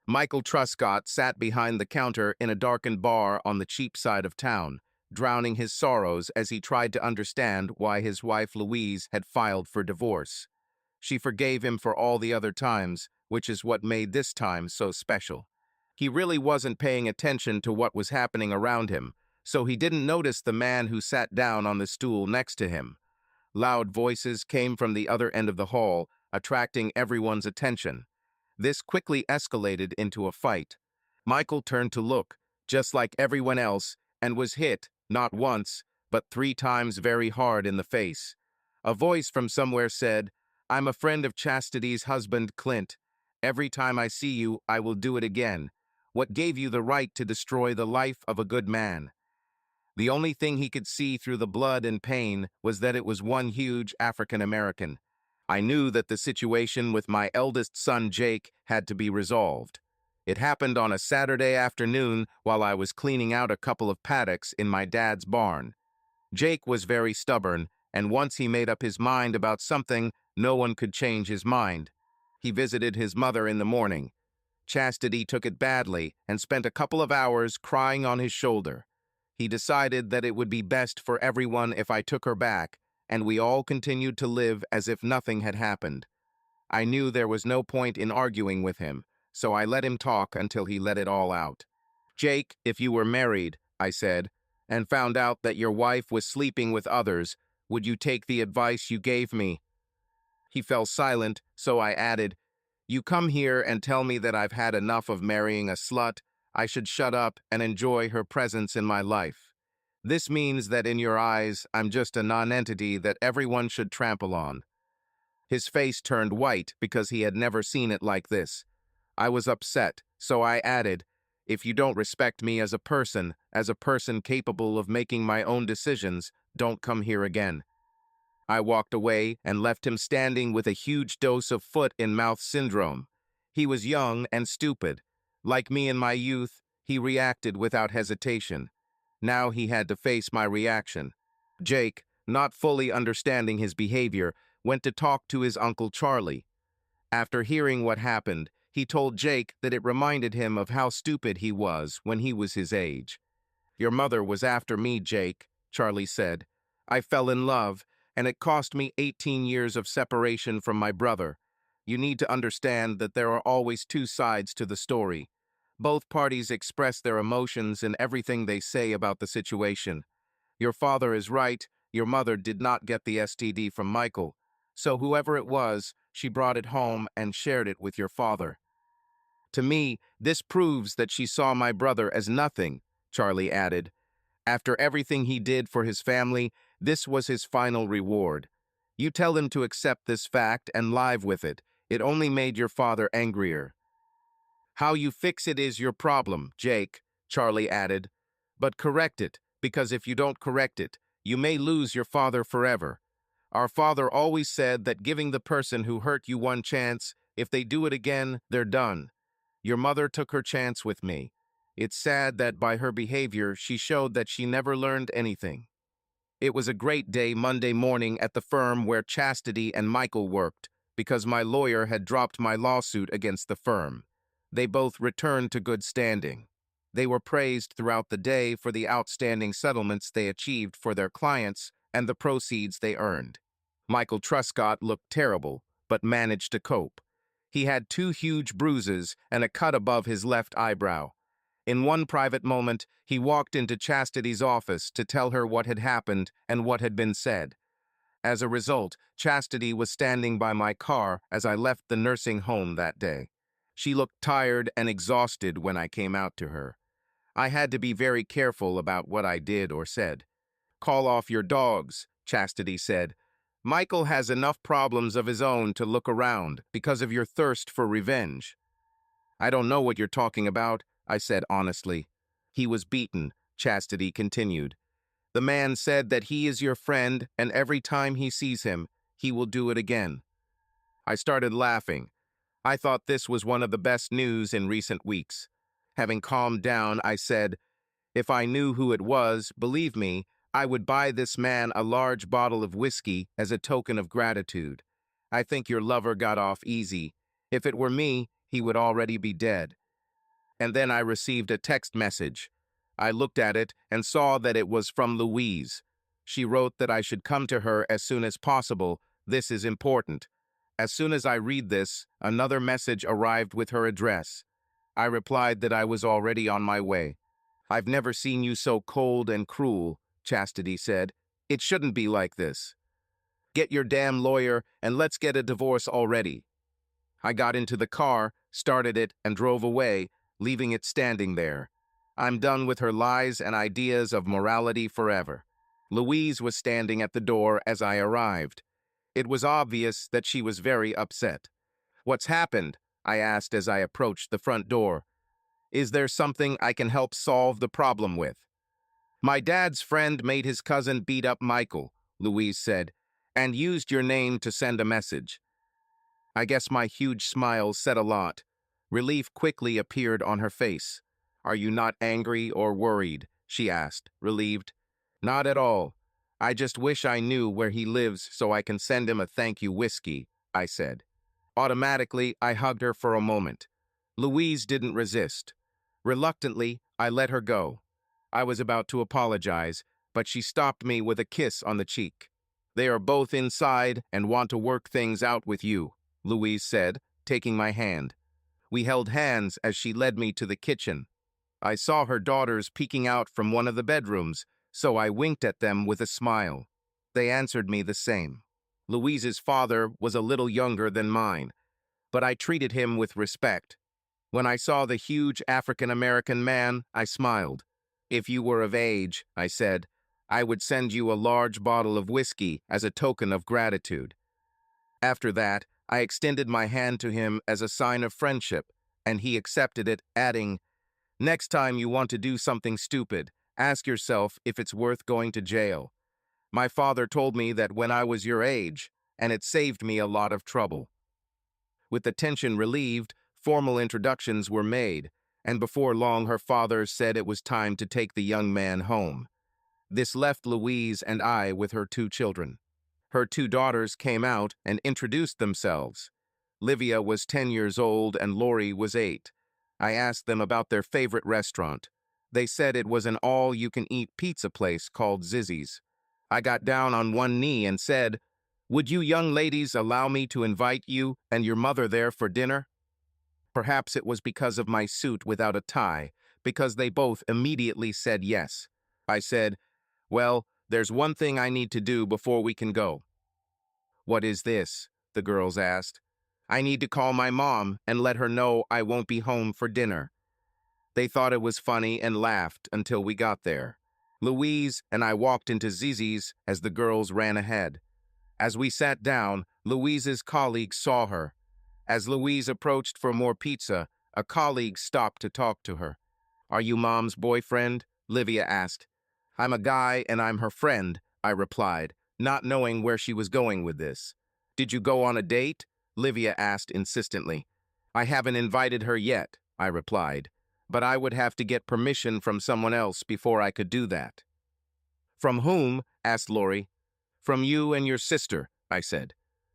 Michael Truscott sat behind the counter in a darkened bar on the cheap side of town, drowning his sorrows as he tried to understand why his wife Louise had filed for divorce. She forgave him for all the other times, which is what made this time so special. He really wasn't paying attention to what was happening around him, so he didn't notice the man who sat down on the stool next to him. Loud voices came from the other end of the hall, attracting everyone's attention. This quickly escalated into a fight. Michael turned to look, just like everyone else, and was hit, not once, but 3 times very hard in the face. A voice from somewhere said, "I'm a friend of Chastity's husband, Clint. Every time I see you, I will do it again. What gave you the right to destroy the life of a good man?" The only thing he could see through the blood and pain was that it was one huge African American. I knew that the situation with my eldest son, Jake, had to be resolved. It happened on a Saturday afternoon while I was cleaning out a couple of paddocks in my dad's barn. Jake was very stubborn, and once he made up his mind about something, no one could change his mind. He visited his mother in the morning. Chastity took it badly and spent a couple of hours crying on his shoulder. He decided that it would be best for everyone if I took her back, and we all continued to live as if nothing had happened. I knew there was no point in arguing with him, so I let him talk until he let it all out. "Jake, if you were married," I said, "and found out that your wife was sleeping with others, would you take the advice you gave me?" He fell silent, so I added, "You come here and tell me that I've had enough of marrying a slut. I should shut up and enjoy her presence in my life. This means that in your eyes, I'm just a non-entity that everyone should trample on." His face turned white because he had never seen it like this. I was upset, so I added, "If you don't respect me as a person capable of making my own decisions, don't come here again." I walked away and left him standing with a huge dose of foot-in-mouth syndrome. He was young and stupid. Like me in my youth, he reacted without hesitation. Now he had to face my reaction. "Jake, not fully understanding his behavior, went to talk to his Uncle Charlie. After hearing what happened, he told Jake that it reminded him of how stupid he was when he was his age. "Your mother was after me, Jake," Charlie said. "I fell in love, and it cost me 18 years of separation from my brother. You need to understand that there are always two sides to the story. Both parties express their emotions in everything they say about the situation. Your father is right, your mother did not get the STD from Michael. So whoever it was, she brought it home and shared it with your father. To me, this proves that she saw my brother as nothing," Charlie added. "After everything he did for his family, this was his final reward. You tell him to accept this fact and live with it. It only made your father angrier." "How you fix it is your problem, Jake," Charlie added. "But correct it, because if you don't correct it, you may lose your father forever. Our father always said that giving the person who hurt you one chance, if they do it again, they're done. Your mother took her chance with me. It's sad that by her behavior, she showed that she never learned anything." It was a great day Monday morning at the firm where Chastity and Michael worked, because my lawyer had dropped my lawsuit against the firm. They both returned to good standing. They were praised throughout the day for the outstanding settlements they achieved for their clients and the proceeds they earned. Michael Truscott looked terrible, but managed to cope. He had 2 huge bruises and a cut above his left eyebrow. In one private moment, he walked into Chastity's office to tell her what had happened and what had been said. As a result, Chastity was standing by my car as I left the nursing home that day. She looked tired and exhausted when I came out to her. I had to be very careful about what I did or said. "Call off your dogs," Chastity said. "Michael has enough problems of his own to look around because of your thirst for revenge." "I don't know what you're talking about," I said honestly. "He was beaten," Chastity continued. "The man said that he is your friend, and every time he sees him, he will do it again." I started laughing. I thought this was one of the best news in recent weeks. Having calmed down, I said, "If I knew who it was, believe me, I would buy this man a large bottle of whiskey as a token of gratitude. I think your lover got off easy. If it were me, he would already be dead." And then I received a text message. I looked at it and saw that it was from Louise. She wrote that I should come to her as soon as possible. This is important. As soon as I read this, another message arrived with her address. I replied that I was already on my way. "I've never seen you so cold and cruel," Chastity said. "It shouldn't be like this. Get your damn lawyer and let's get a divorce already." I got into the car, started it, and drove away, leaving it standing there. I'm done with her lies and ideas of morality forever. Louise was standing at the door as I arrived. It was obvious that she was very upset. "What's happened?" I asked as I approached the front door. "Is there something I can help solve the problem with?" "My dad's friend made his cousin beat up Michael," Louise said, "and used your name to send a message." I guess my huge smile said a lot. Relief quickly appeared on her face. "Are you not angry or worried?" she asked, relieved. "Not at all. I just wish I knew where he lives so I can send him a thank you whiskey," I said. Automatically, I hugged her for a moment. Louise didn't resist. Reluctantly, I let her go. I was about to apologize, but she stopped me with a kiss on the cheek. "They are both inside and want to work things out with you," Louise said, taking my hand. We held hands as she led me to the kitchen. I saw her daughters peeking out from one of the bedrooms, so I winked at them with a smile. They answered me the same. Louise's father was a little younger than mine, but I treated him with respect. When I saw the huge African-American man, I smiled. "If you were of age," I said, "I would send you a large bottle of whiskey as a token of gratitude." After that, I extended my hand to him as a sign of friendship, and he accepted it, adding, "Next time you want to do something stupid, ask yourself if it's worth going to jail. My father told me that when I was your age, and it saved me a lot of trouble." With the tension relieved, formal introductions were made, and before long her father said it was time to take the young man home. This left Louise and I with her two children. Her two daughters came out and introduced themselves. Livia was 10 years old and Lori was 8. I asked them about their favorite restaurant. They said it was an all-you-can-eat pizza place called Zizzy's. I got down on one knee and said, "Would you young ladies allow me to invite you and your mother there for dinner?" Perhaps it was because of my suit without a tie, because they both immediately said yes. I said, "Well, there's one thing I need to do before we can go." "What is this?" the girls asked. "I need to call my mom and let her know I won't be home for dinner." They thought it was funny and laughed until we got there. Louise and I walked into Zizi's as the girls ran ahead. As we sat down, Louise's colleague saw her. As Louise approached for more pizza, a colleague stopped to talk to her. "Are you Mom's boyfriend?" Livia asked. "I'm a guy and I'm her friend," I replied, not knowing where she was going with this. "Did you go on a date?" Livia asked insistently. "I haven't invited her yet," I replied, "but I would have to get permission from someone else before I could do that." "From whom?" asked Lori. "From you and your sister," I said.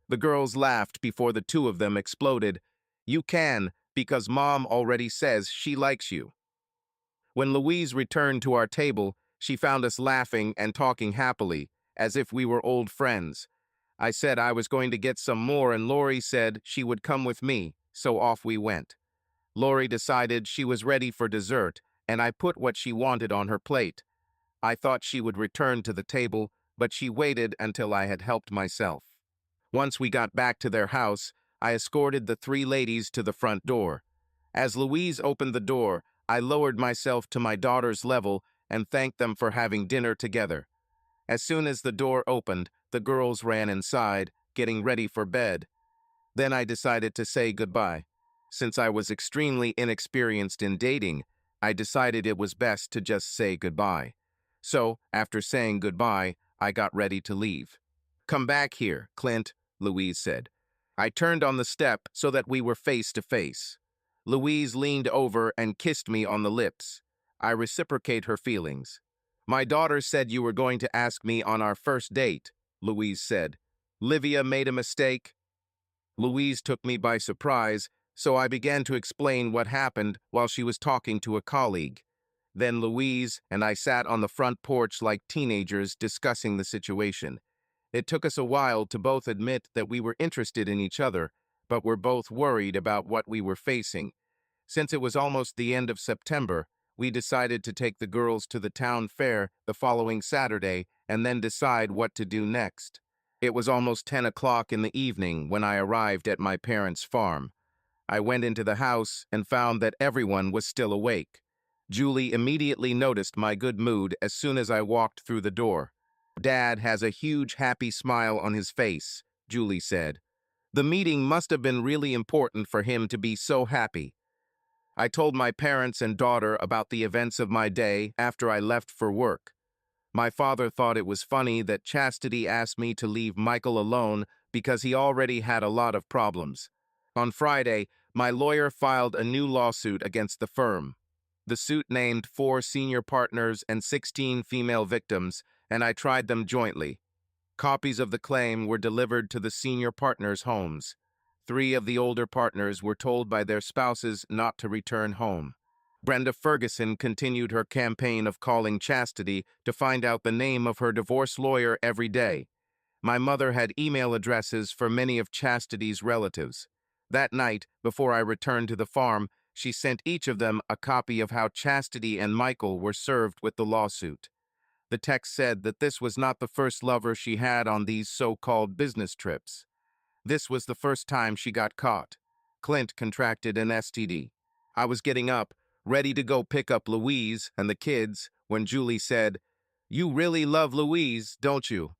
The girls laughed before the two of them exploded. "You can, because Mom already says she likes you." When Louise returned to our table, she found us laughing and talking happily, as if we were old friends. I said I was going to get some more, and Lori said she would come with me, so off we went. Lori decided she was ready for dessert, and I put what she wanted on her plate. I thought she would return to the table, but she waited until I had helped myself. Once we got back to their house, I escorted the three ladies to the front door. As Louise opened the door, I lowered myself to my daughter's level and thanked them for having dinner together. As soon as the door opened, the girls ran inside, getting ready for bed. Then I decided to say goodbye. Since I was extremely inexperienced in dating, I decided it was best to just say goodbye. So, after saying goodbye, I got ready to leave. "Come back here, Clint," Louise said. I turned on the step so that we were face to face. Louise leaned over and kissed me on the lips. I reciprocate her feelings. "My daughter said you were going to ask me on our first date," Louise said. "Livia made a mistake?" Louise took me by surprise, so I began to explain what happened while she was talking to a colleague. Then Louise and I sat on the front porch like teenagers discussing the situation. It took us a while to both admit that we were interested in each other, but were both worried about what we were facing. Since it was almost the end of September, we decided to take the girls to the town fair the following Saturday and then decide what to do next. It was almost 10 o'clock in the evening when I arrived at my parents' farm. I went into the house and found that everyone was still awake. Julie immediately noticed my good mood as soon as I walked through the door. "Dad has a huge happy smile on his face," Julie said. "The meeting must have been really important for him to be so happy." I told my parents and daughter about the events of my day after I left for work. My father thought it was funny that Chastity asked me to leave Michael alone because he already had a lot of problems. On Friday, my lawyer filed a new lawsuit against the firm. The suit named 4 senior partners and 16 female victims, and I tried them jointly. Copies of the claim were delivered to the senior partners' homes. 3 of the older partners were told by their spouses not to return home. Brenda Ferguson continued her campaign of calling Chastity to find out the name of her divorce lawyer every day. My mother had email addresses for many of Chastity's relatives. That night, before I returned to the farm, she sent each of them a copy of how Chastity and Michael were served with the lawsuit. The text said that this was not the first lover she had on these so-called business trips. This was the first time she got caught. Clint contracted an STD. I was getting up, ready to go pick up Louise and the kids, when Julie said, "You really love Louise, don't you?"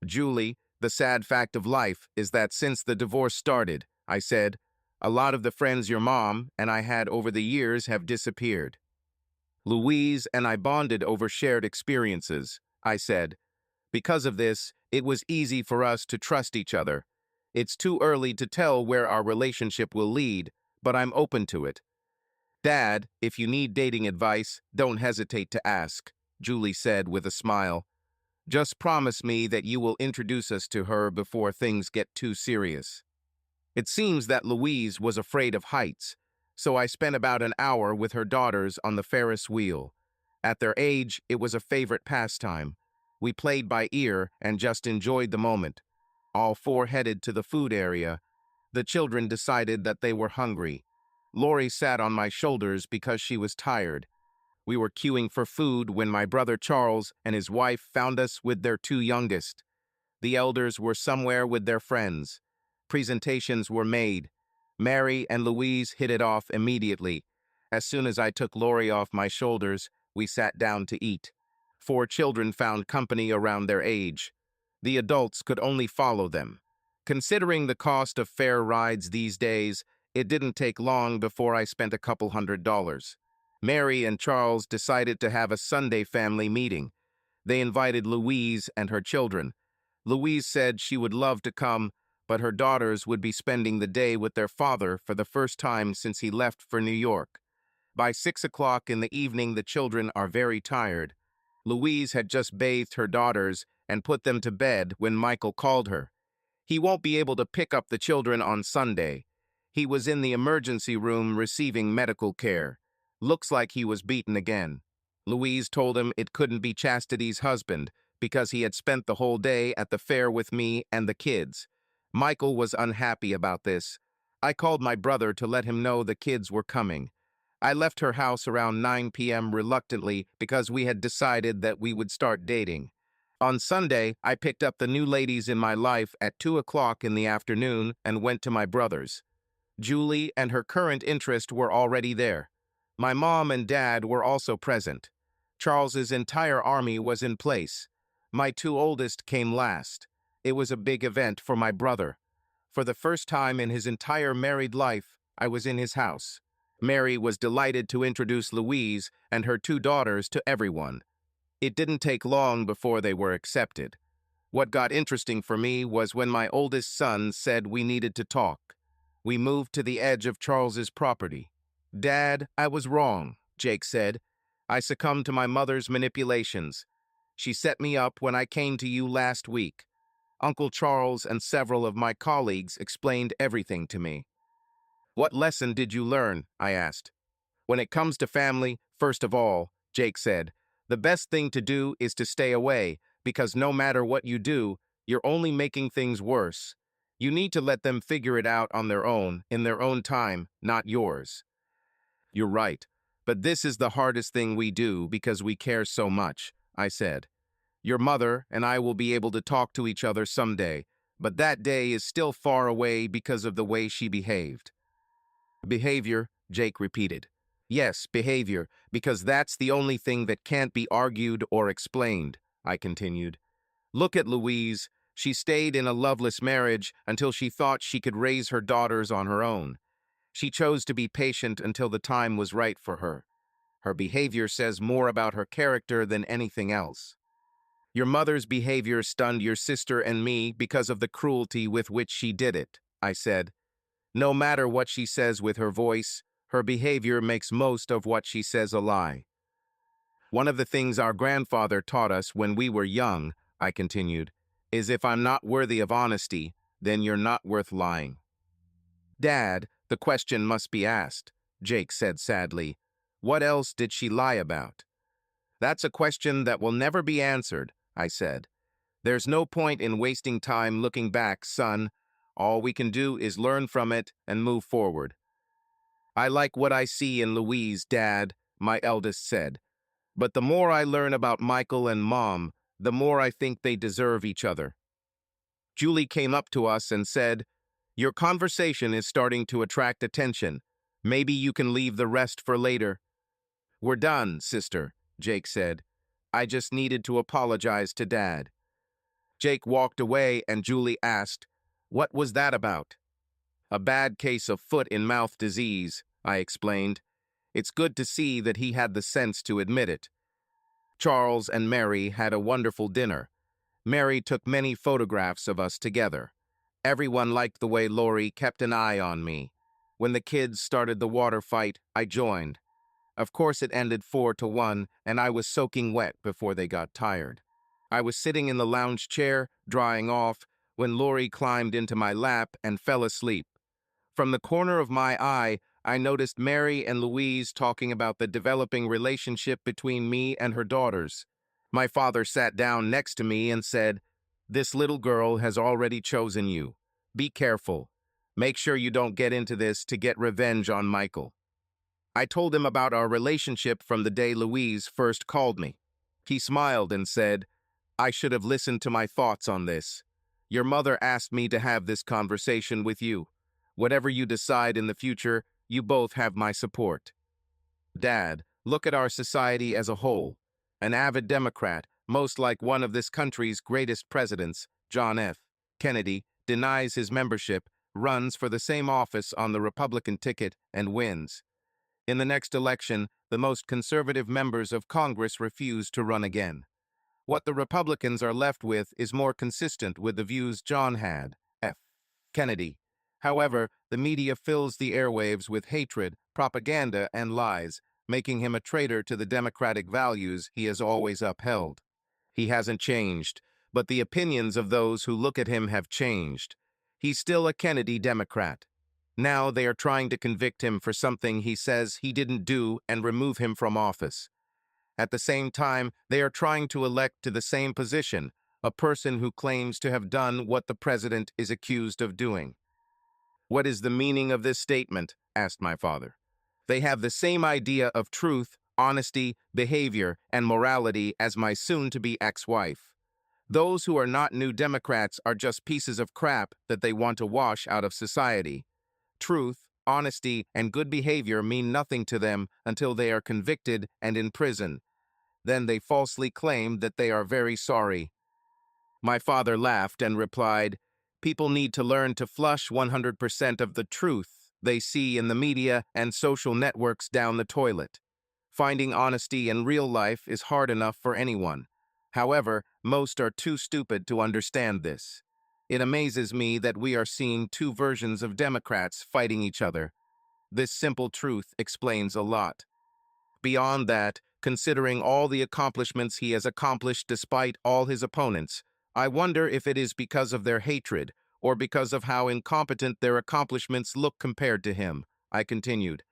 "Julie, the sad fact of life is that since the divorce started," I said, "a lot of the friends your mom and I had over the years have disappeared." "Louise and I bonded over shared experiences," I said. "Because of this, it was easy for us to trust each other. It's too early to tell where our relationship will lead, but I'm open to it. Dad, if you need dating advice, don't hesitate to ask." Julie said with a smile. Just promise me that you will introduce us to her before things get too serious. It seems that Louise was afraid of heights, so I spent about an hour with her daughters on the Ferris wheel. At their age, it was a favorite pastime. We played by ear and just enjoyed the moment. All four headed to the food area. The children decided that they were hungry. Lori sat on my shoulders because she was tired. We were queuing for food when my brother Charles and his wife found us with their two youngest. The elders were somewhere with their friends. Presentations were made. Mary and Louise hit it off immediately. As soon as I took Lori off my shoulders, we sat down to eat. Four children found company around their age. The adults could only follow them. Considering the cost of fare rides these days, it didn't take long before I spent a couple $100. Mary and Charles decided to have a Sunday family meeting. They invited Louise and her children. Louise said she would love to come, but her daughters would be spending the day with their father for the first time since he left for New York. By 6 o'clock in the evening, the children are very tired. Louise had just bathed her daughters and put them to bed when Michael called her. He won't be able to pick up the children on Sunday. He was in the emergency room receiving medical care. Looks like he was beaten again. Louise told him it couldn't be Chastity's husband because he had spent the whole day at the fair with me and the kids. Michael was unhappy about this. I called my brother to let him know the kids were coming. I left her house around 9 p.m. reluctantly because we had decided that we would start dating. On Sunday, I picked up the new ladies in my life at 2 o'clock in the afternoon and went to my brother's. Julie and her current interest were already there. My mom and dad were also present. Charles's entire army was in place. My two oldest came last. It was a big event for my brother. For the first time in his entire married life, I was in his house. Mary was delighted to introduce Louise and her two daughters to everyone. It didn't take long before they were accepted. What got interesting for me was when my oldest son said we needed to talk. We moved to the edge of Charles's property. "Dad, I was wrong," Jake said. "I succumbed to my mother's manipulations. She set me up when I came to you last week. Uncle Charles and several of my colleagues explained everything to me." "What lesson did you learn?" I asked. "When it comes to family, first of all," Jake said, "the best thing to do is to stay away, because no matter what you do, you're only making things worse. You need to let them figure it out on their own, in their own time, not yours." "You're right, but this is the hardest thing we do because we care so much," I said. "Your mother and I will be able to talk to each other someday, but that day is still far away because of the way she behaved." "Behavior," Jake repeated. "Yes, behavior, because that's the only thing that can't be argued or explained," I continued. "Look at Louise. She stayed in a loveless marriage until she thought she could raise her daughters on her own. She chose to be patient until the time was right for her. Her behavior says more about her character than anything else. Your mother's behavior stunned your sister and me because of the cruelty with which she did it," I said. "No matter what she says with her voice, her behavior makes most of what she says a lie. One of the things our grandfather taught us when we were young," I continued, "is if I'm not worthy of honesty, then you're not worth lying." "Dad, the question must be asked," Jake said sadly. "What else did she lie about?" "That's a question that will never be answered," I said. "There's no point in wasting time looking back, son. All we can do is learn from it and move forward." "I like what I see in Louise, Dad," my eldest said. "But the more I learn about Michael and Mom, the more I think they deserve each other." Julie came up to us and said, "Your conversation is starting to attract attention. Maybe you can leave the rest for later." "We're done, sister," Jake said. "I just needed to apologize to Dad." Jake walked away and Julie asked, "What was that about?" "A bad case of foot-and-mouth disease," I explained. "It's good to see that he had the sense to admit it." Charles and Mary had a wonderful dinner. Mary took many photographs of us together. Everyone liked the way Lori kept an eye on me. When the kids started the water fight, I joined. Of course, it ended 4-1, and I was soaking wet before they got tired. I was sitting in the lounge chair, drying off, when Lori climbed into my lap and fell asleep. From the corner of my eye, I noticed Mary and Louise talking about the developing relationship between me and her daughters. My father sat down next to me and said, "This little girl has already chosen you. Be careful. Make sure you don't get into this to get revenge on Michael." I told him about our relationship from the day Louise first called me. He smiled and said, "I should have listened to my thoughts on this. Your mother asked me to have this conversation with you. Whatever you decide in the future, you both have my support." Dad, look at our society as a whole. An avid Democrat, most like one of this country's greatest presidents, John F. Kennedy, denies his membership, runs for the same office on the Republican ticket, and wins. In the next election, the most conservative members of Congress refuse to run again. What the Republicans are left with is more consistent with the views John had, F. Kennedy. However, the media fills the airwaves with hatred, propaganda, and lies, making him a traitor to the democratic values he has always upheld. He hasn't changed, but the opinions of those who look at him have changed. He's still a Kennedy Democrat. Now they are trying to convict him for something he says he didn't do and remove him from office. At the same time, they are trying to elect to the same position a person who claims to have done what the president is accused of doing. "What is the meaning of this statement?" asked my father. "They have the same idea of truth, honesty, behavior, and morality as my soon-to-be ex-wife. Those who are not New Democrats are just pieces of crap that they want to wash out of society. Truth, honesty, and good behavior mean nothing to them until they are convicted and in prison. Then they falsely claim that they are very sorry." My father laughed and replied, "People need to learn to flush 100% of the truth they see in the media and social networks down the toilet. Finding honesty in real life is hard enough for anyone. However, most are too stupid to understand this. It amazes me that we are seeing two versions of Democrats fighting each other. This simple truth explains a lot. Beyond that, considering all the accomplishments he has accomplished despite all his opponents, I wonder if it is because of their hatred or because of how incompetent their accomplishments look compared to him," I continued.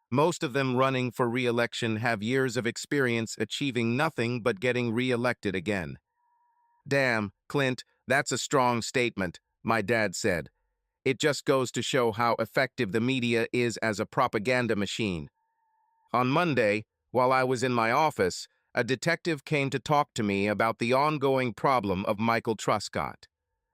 "Most of them running for re-election have years of experience achieving nothing but getting re-elected again." "Damn, Clint, that's a strong statement," my dad said. "It just goes to show how effective the media is as a propaganda machine." On Monday, while I was in my office, a detective came to talk to me about the ongoing problem of Michael Truscott.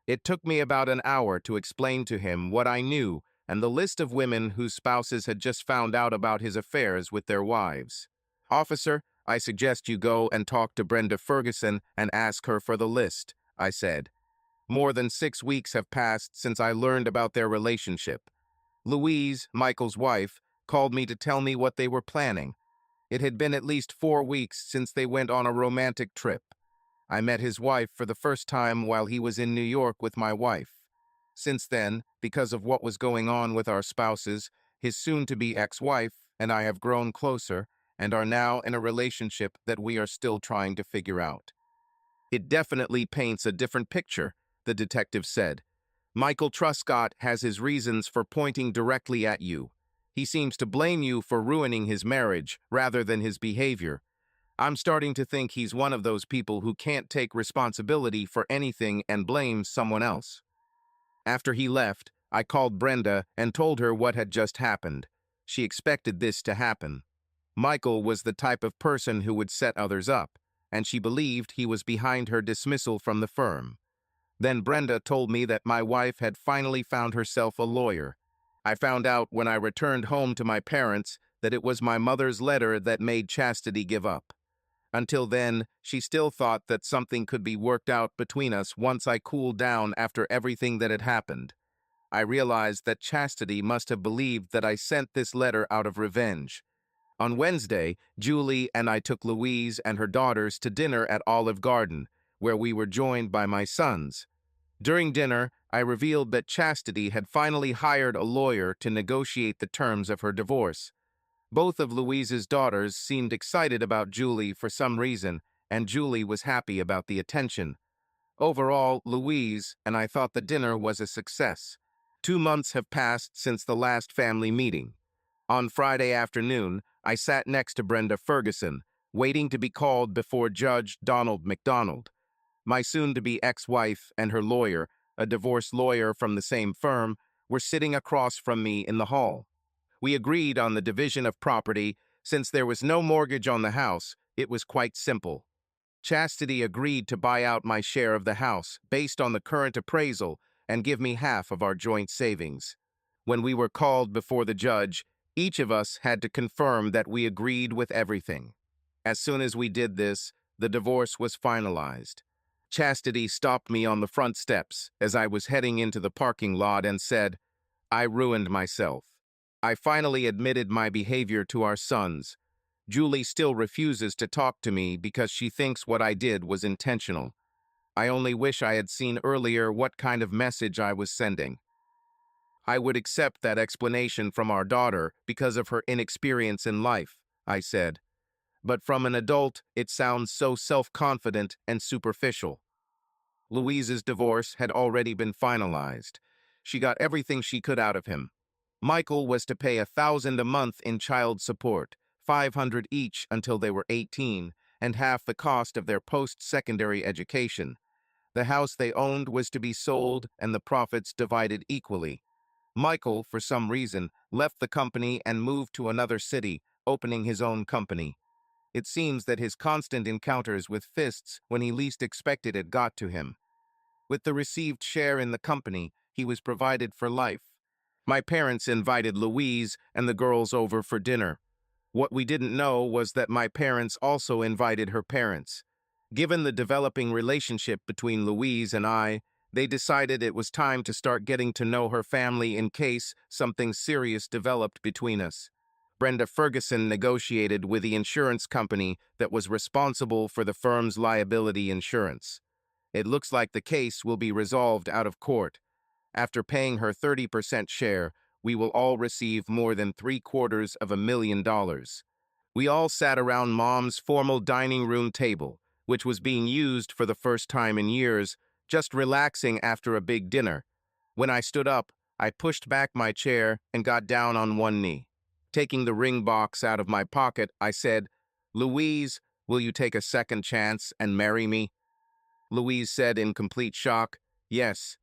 It took me about an hour to explain to him what I knew and the list of women whose spouses had just found out about his affairs with their wives. "Officer, I suggest you go and talk to Brenda Ferguson and ask her for the list," I said. More than 6 weeks have passed since I learned about their relationship. Louise, Michael's wife, called me to tell me what they were planning. It had been at least 4 weeks since they went on a romantic trip. I met his wife for the first time while he was in New York with my wife. Since then, because of what was going on with our spouses, his soon-to-be ex-wife and I have grown closer and are now in a relationship that we are still trying to figure out. "It definitely paints a different picture," the detective said. "Michael Truscott has his reasons for pointing directly at you. He seems to blame you for ruining his marriage rather than his behavior. I'm starting to think he's one of those people who can't take responsibility for anything and blames someone else." After he left, I called Brenda and told her what had just happened. She expected this to happen. Michael was the type of person who would set others up, and she believed he was behind her dismissal from the firm. Then Brenda told me that my wife had finally found herself a lawyer. I found out when I returned home to my parents that it was my mother's letter that made Chastity give up. Until then, she still thought that something could be worked out between us once I cooled down after everything that had happened. I realized that Chastity must have believed that I sent this letter out of revenge. On Wednesday, Julie and I took Louise and her daughters to dinner at Olive Garden, where we were joined by my sons. During dinner, I revealed that Chastity had finally hired a lawyer to negotiate the terms of her divorce. Both of Louise's daughters seemed excited about Julie for some reason, and Julie was happy about the attention. Overall, Louise and I thought the dinner was a success. 2 months have passed since the last family meeting. On Friday afternoon, I sat next to Brenda Ferguson, waiting to be called before Judge Donald McDonald. My soon-to-be ex-wife and her lawyer, a divorce lawyer from the same firm, were sitting across from me in the hall. We agreed on the division of property. Since there was no mortgage on the house, it was quite simple. Chastity agreed to buy out my share of the house based on the current appraisal and give me half of our joint savings. When we were called before the judge, each of us had to confirm that we agreed with everything. As soon as we did this, the divorce was finalized. Chastity stopped me on the front steps as I was heading into the parking lot and said, "I ruined myself. I finally admitted my behavior to our sons. Julie still refuses to talk to me because she thinks what I did was intentional. I only wish I had seen earlier what kind of message I was sending. I would accept that explanation from our daughter because of her inexperience in life," I said. But from an adult, it sounds so self-confident and superficial. Louise's divorce had already been finalized. She got everything she could out of him. Michael was to pay $1,000 a month in child support, $500 each until they were 18, and half the cost of their post-secondary education. The house they owned was to be sold and the profits divided equally. Michael, for some reason, left the company and moved to another city, opening his own company. It seems that his constant encounters with fists when he least expected it got to him. With the received share in the company, he was provided for life. My parents invited Louise and the girls over for dinner. What we didn't know was that my parents also invited her parents. Given the developing relationship between Louise and I, they decided it was time to start getting to know her family in case something serious developed between us. Brenda Ferguson negotiated with the insurance company that was responsible for the firm's liability insurance. It looks like the case will be resolved out of court. After paying her 30% share, we will all receive more than $750,000. We all sat around Mom's formal dining room table, which was being used for the first time in years, just relaxing after a big dinner. When I stood up, I pushed back my chair and got down on one knee. Taking the ring box out of my pocket, I said, "Louise, will you take a second chance and marry me?" Louise said in complete shock, "Yes."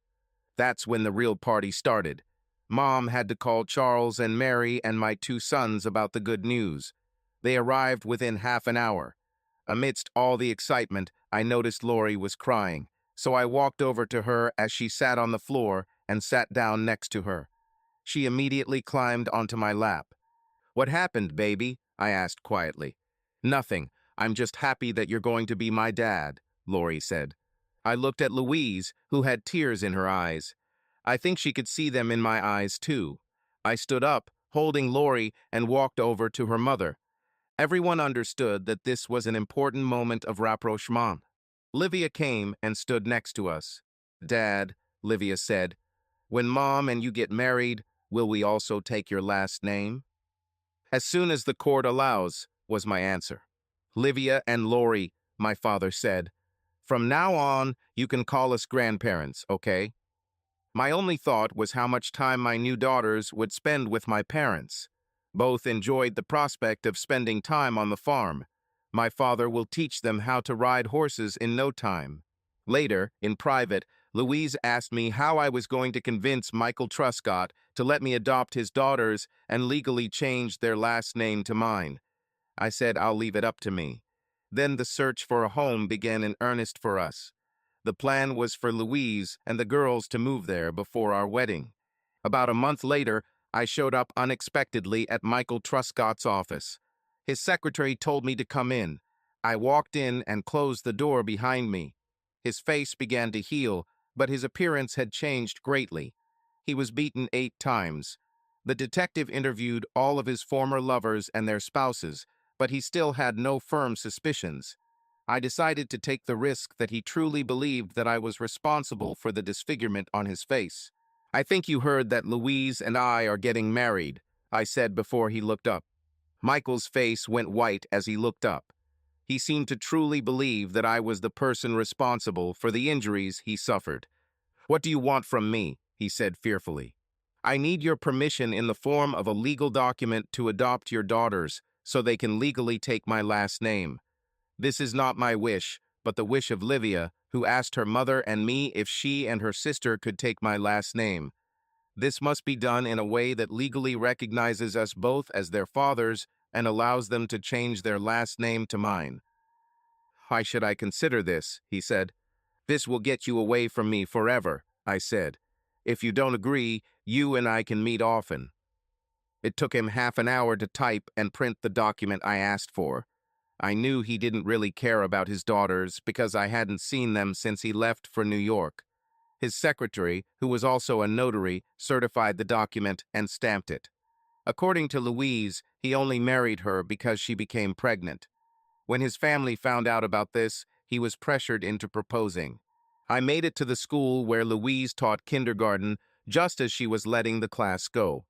That's when the real party started. Mom had to call Charles and Mary and my two sons about the good news. They arrived within half an hour. Amidst all the excitement, I noticed Lori was crying, so I walked over to her as she sat on the floor and sat down next to her. She immediately climbed onto my lap. "What happened, baby?" I asked quietly. "Nothing. I'm just happy that you're going to be my dad," Lori said. I looked at Louise, who had tears in her eyes. I think she could see them in my eyes, too. I stood up, holding Lori, and walked over to her mother. Everyone understood that this was an important moment of rapprochement. Livia came and stood next to us. "Dad," Livia said, "when Mom and you get married, will we also take your last name?" "As soon as the court allows," was my answer. "Livia and Lori," my father said, "from now on, you can call us grandparents, okay?" My only thought was how much time my new daughters would spend with my parents. Both enjoyed the prospect of spending time on the farm. My father will teach them how to ride horses in no time. Later, in private, Louise asked me how I was going to convince Michael Truscott to let me adopt his daughters and legally change their last name to mine. I said I'll leave it up to me. Then the search for a home began in earnest for us. The plan was for Louise and the girls to move there before our wedding. About a month later, I showed up unexpectedly at Michael Truscott's office. His secretary told me to come in. I walked in and closed the door behind me. His face began to heal, but his appearance had changed greatly. He was beaten 8 times. The detective interviewed all of his former lovers and their spouses, but he still had no firm suspicions. I decided to take the risk that he truly believed that I was responsible for the disfigurement on his face. "I think you heard that Louise and I are getting married," I said before he looked up. Michael's face went white as he looked up. He seemed to truly believe that I was the person responsible for the injuries he suffered. "What do you want from me?" he said fearfully. "I need your permission in the form of a legal document to adopt your daughters so they can legally take my last name. This is not my wish, but the wish of Livia, who asked her mother and me if she and her sister could take my last name. This must be done in a way that legally recognizes us both as their fathers and allows them to change their last name to mine." "Why should I consider this?" he said. "This will get you away from me forever," I said. "If you don't agree, you and I can meet often." It took him half an hour to type and print the document I asked for. I knew he didn't really care about his daughters because I hadn't seen them since he left for New York. His secretary, who was also a notary, certified the document and stamped it. According to Louise, he only married her because she became pregnant. When his family found out about this, he was pressured into proposing. I made it to the school where Louise taught kindergarten just as she was letting the class go.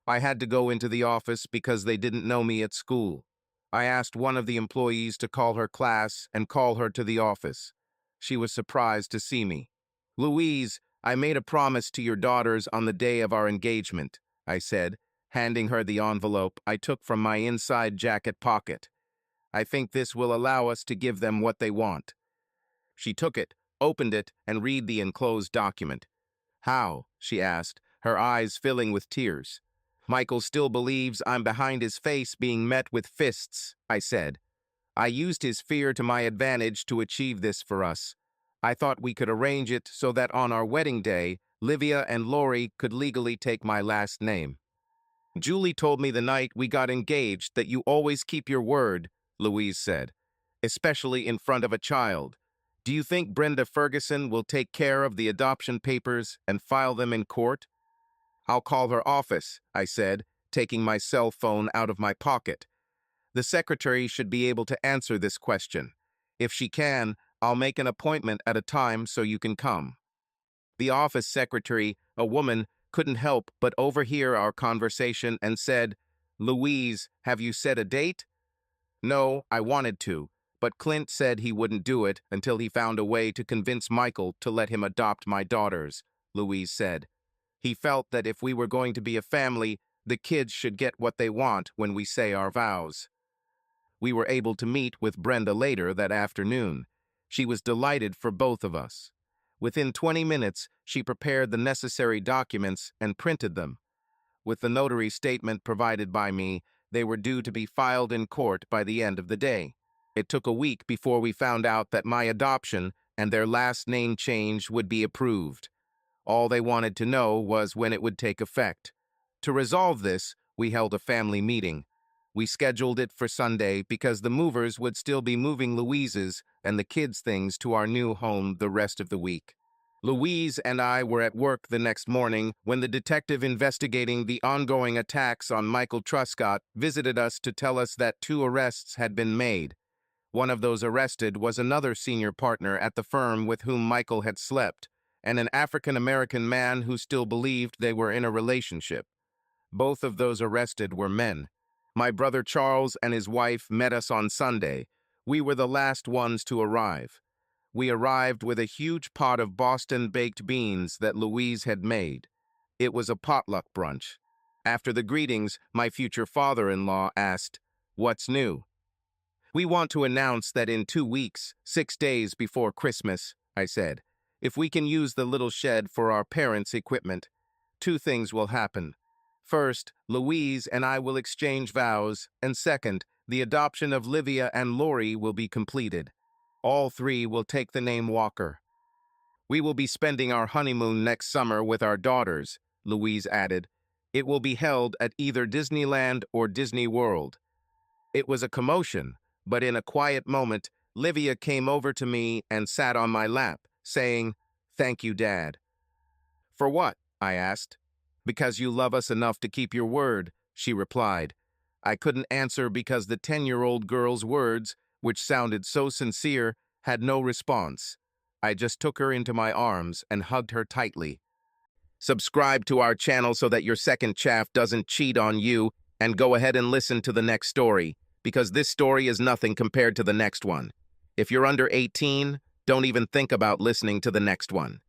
I had to go into the office because they didn't know me at school. I asked one of the employees to call her class and call her to the office. She was surprised to see me. "Louise, I made a promise to your daughters on the day of our engagement," I said, handing her the envelope I took from my inside jacket pocket. "I think this will allow us to give them what they want." She took it, opened it, and read the enclosed document. "How?" she asked, her eyes filling with tears. "Michael still believes I'm behind his face being met with fists," I said. "I used his fear to my advantage to achieve this for us. I thought we could arrange it so that on our wedding day, Livia and Lori could legally take my last name." "Julie told me the night we got engaged that you always keep your word," Louise said, "especially in front of a child. Do you think Brenda Ferguson will take care of the adoption papers and file them in court?" "I'll call her office," I said, taking my cell phone out of my pocket. "The secretary should be able to answer this question. If she can, I'll make an appointment at a time so you can come." The office secretary, a woman, couldn't help but overhear our conversation and said, "Louise, have you set a date?" "No, I wanted to, but Clint said he wouldn't do it until he found a way to convince Michael to let him adopt my daughters," Louise said. "He felt that if we were going to be a family, the kids should get what they want when we say our vows." We were able to meet with Brenda later that afternoon. She was delighted for both of us. Within 20 minutes, she prepared the necessary documents and printed them. With the notary statement provided by me, they were due to be filed in court by the end of the day. It took a week before we found out that my adoption and their last name change would be approved. All they wanted to know was when it would take effect. To resolve this, we held a family meeting. We scheduled it for Sunday because the movers would still be moving Louise's and the kids' things to our new home the rest of the week. Louise and I were at work the next morning when the detective investigating the ongoing attacks on Michael Truscott visited us to tell us that 2 arrests had been made. One of those arrested was another senior partner at the firm with whom Michael had slept, and an African-American man who still believed they were in a relationship. Both of those arrested were men. My brother Charles and his wife met us on Sunday. We were the last ones to arrive. We arrived with a huge pot of Boston baked beans that Louise had made. It was a potluck brunch. After the greetings, my future father-in-law asked, "What's new?" "We want to announce that in 2 weeks, 6 days before Christmas," I said, "if we can use the little shed for our parents' equipment, 2 things will happen. First, Louise and I will exchange vows, and second, the adoption of Livia and Lori will be completed. All 3 will take the name Walker. We will be spending our honeymoon next summer with our daughters," Louise added. "It will be held at either Disneyland or Disney World." It was a commotion, but in a quiet moment, Livia came over to me and sat on my lap, saying, "Thank you, Dad." "For what?" I asked. "Because you love us enough to keep your word," she replied. I couldn't answer because the 10-year-old girl's words, which sounded so sincere, had no response. I just took her into my arms and hugged her tightly. Subscribe to our channel so that your second chaff doesn't cheat on you And go ahead and listen to the next story, because this story is nothing compared to the next one. If you're under 18, don't even think about listening to the next one.